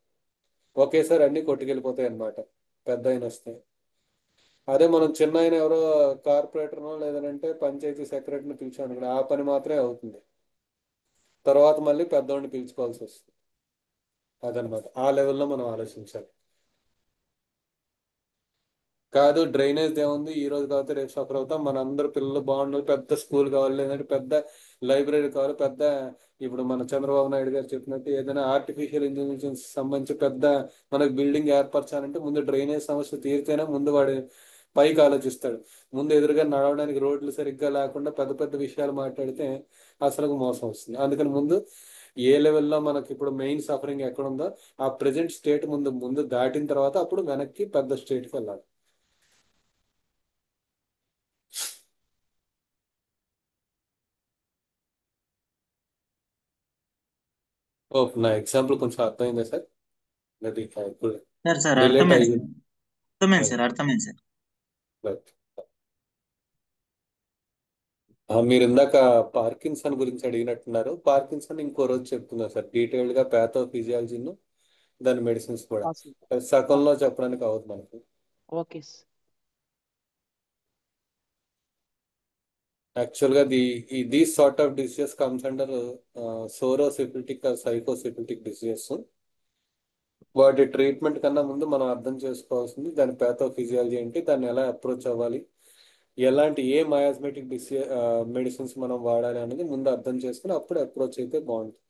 ఒకేసారి అన్ని కొట్టుకెళ్ళిపోతాయి అన్నమాట పెద్ద ఆయన వస్తే. అదే మనం చిన్న ఆయన ఎవరో కార్పొరేటర్నో లేదంటే పంచాయతీ సెక్రటరీని పిలిచాను కూడా ఆ పని మాత్రమే అవుతుంది, తర్వాత మళ్ళీ పెద్దవాడిని పిలుచుకోవాల్సి వస్తుంది. అదనమాట, ఆ లెవెల్లో మనం ఆలోచించాలి. కాదు డ్రైనేజ్ ఏముంది, ఈ రోజు కాకపోతే రేపు సఫర్ అవుతాం, మన అందరు పిల్లలు బాగుండాలి, పెద్ద స్కూల్ కావాలి, లేదంటే పెద్ద లైబ్రరీ కావాలి, పెద్ద ఇప్పుడు మన చంద్రబాబు నాయుడు గారు చెప్పినట్టు ఏదైనా ఆర్టిఫిషియల్ ఇంటెలిజెన్స్ సంబంధించి పెద్ద మనకు బిల్డింగ్ ఏర్పరచాలంటే ముందు డ్రైనేజ్ సమస్య తీరితేనే ముందు వాడు పైకి ఆలోచిస్తాడు. ముందు ఎదురుగా నడవడానికి రోడ్లు సరిగ్గా లేకుండా పెద్ద పెద్ద విషయాలు మాట్లాడితే అసలు మోసం వస్తుంది. అందుకని ముందు ఏ లెవెల్లో మనకి ఇప్పుడు మెయిన్ సఫరింగ్ ఎక్కడ ఉందో ఆ ప్రెజెంట్ స్టేట్ ముందు ముందు దాటిన తర్వాత అప్పుడు వెనక్కి పెద్ద స్టేట్కి వెళ్ళాలి. ఓ, నా ఎగ్జాంపుల్ కొంచెం అర్థమైందా సార్? అది ఇప్పుడు సార్ సార్ రిలేట్ అర్థమైంది అయ్యి సార్. అర్థమైంది సార్, అర్థమైంది సార్. రైట్. మీరు ఇందాక పార్కిన్సన్ గురించి అడిగినట్టున్నారు. పార్కిన్సన్ ఇంకో రోజు చెప్తున్నారు సార్ డీటెయిల్డ్ గా, ప్యాథోఫిజియాలజీను దాని మెడిసిన్స్ కూడా సగంలో చెప్పడానికి అవ్వదు మనకి. Okay sir. Actually these sort of diseases comes under psorosyphilitic sycosyphilitic diseases. వాటి ట్రీట్మెంట్ కన్నా ముందు మనం అర్థం చేసుకోవాల్సింది దాని ప్యాథోఫిజియాలజీ ఏంటి, దాన్ని ఎలా అప్రోచ్ అవ్వాలి, ఎలాంటి ఏ మయాస్మెటిక్ మెడిసిన్స్ మనం వాడాలి అనేది ముందు అర్థం చేసుకుని అప్పుడు అప్రోచ్ అయితే బాగుంటుంది.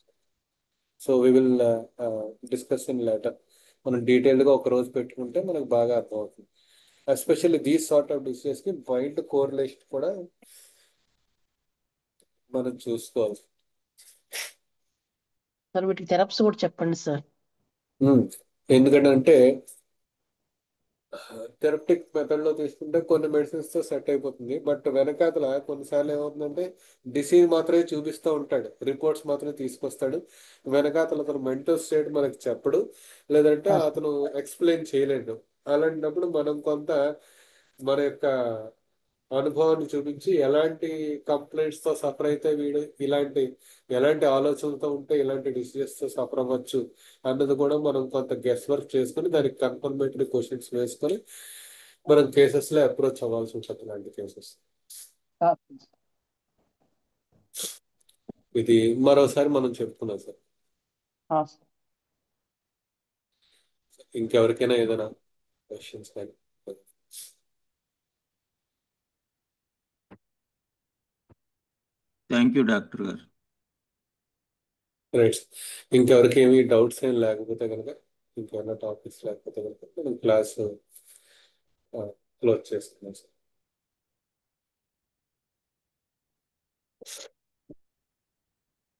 So we will discuss in later. మనం డీటెయిల్డ్గా ఒక రోజు పెట్టుకుంటే మనకు బాగా అర్థమవుతుంది. ఎస్పెషల్లీ దీస్ సార్ట్ ఆఫ్ డిసీజెస్కి వైల్డ్ కోరిలేషన్ కూడా మనం చూసుకోవాలి. సార్ వీటికి థెరపీస్ కూడా చెప్పండి సార్. ఎందుకంటే థెరప్టిక్ మెథడ్లో తీసుకుంటే కొన్ని మెడిసిన్స్ తో సెట్ అయిపోతుంది, బట్ వెనకాతల కొన్నిసార్లు ఏమవుతుందంటే డిసీజ్ మాత్రమే చూపిస్తూ ఉంటాడు, రిపోర్ట్స్ మాత్రమే తీసుకొస్తాడు, వెనకాతల అతను మెంటల్ స్టేట్ మనకి చెప్పడు, లేదంటే సార్. అతను ఎక్స్ప్లెయిన్ చేయలేడు. అలాంటప్పుడు మనం కొంత మన యొక్క అనుభవాన్ని చూపించి ఎలాంటి కంప్లైంట్స్ తో సఫర్ అయితే వీడు ఎలాంటి ఆలోచనలతో ఉంటే ఇలాంటి డిసీజెస్ తో సఫర్ అవ్వచ్చు అన్నది కూడా మనం కొంత గెస్ వర్క్ చేసుకొని దానికి కన్ఫర్మేటరీ క్వశ్చన్స్ వేసుకొని మనం కేసెస్ లో అప్రోచ్ అవ్వాల్సి ఉంటుంది. ఇలాంటి కేసెస్ ఇది మరోసారి మనం చెప్పుకున్నాం సార్. సార్. ఇంకెవరికైనా ఏదైనా క్వశ్చన్స్ కానీ? థ్యాంక్ యూ డాక్టర్ గారు. రైట్. ఇంకెవరికి ఏమి డౌట్స్ ఏం లేకపోతే కనుక, ఇంకేమైనా టాపిక్స్ లేకపోతే కనుక మనం క్లాస్ క్లోజ్ చేసుకున్నాం సార్.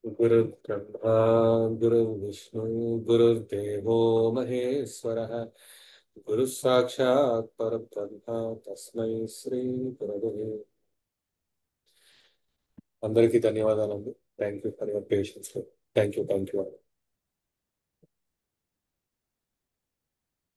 गुरुर्ब्रह्मा गुरुर्विष्णु गुरुर्देवो महेश्वरः गुरुः साक्षात् परब्रह्म तस्मै శ్రీ గురవే. అందరికీ ధన్యవాదాలండి. Thank you for your patience. Thank you.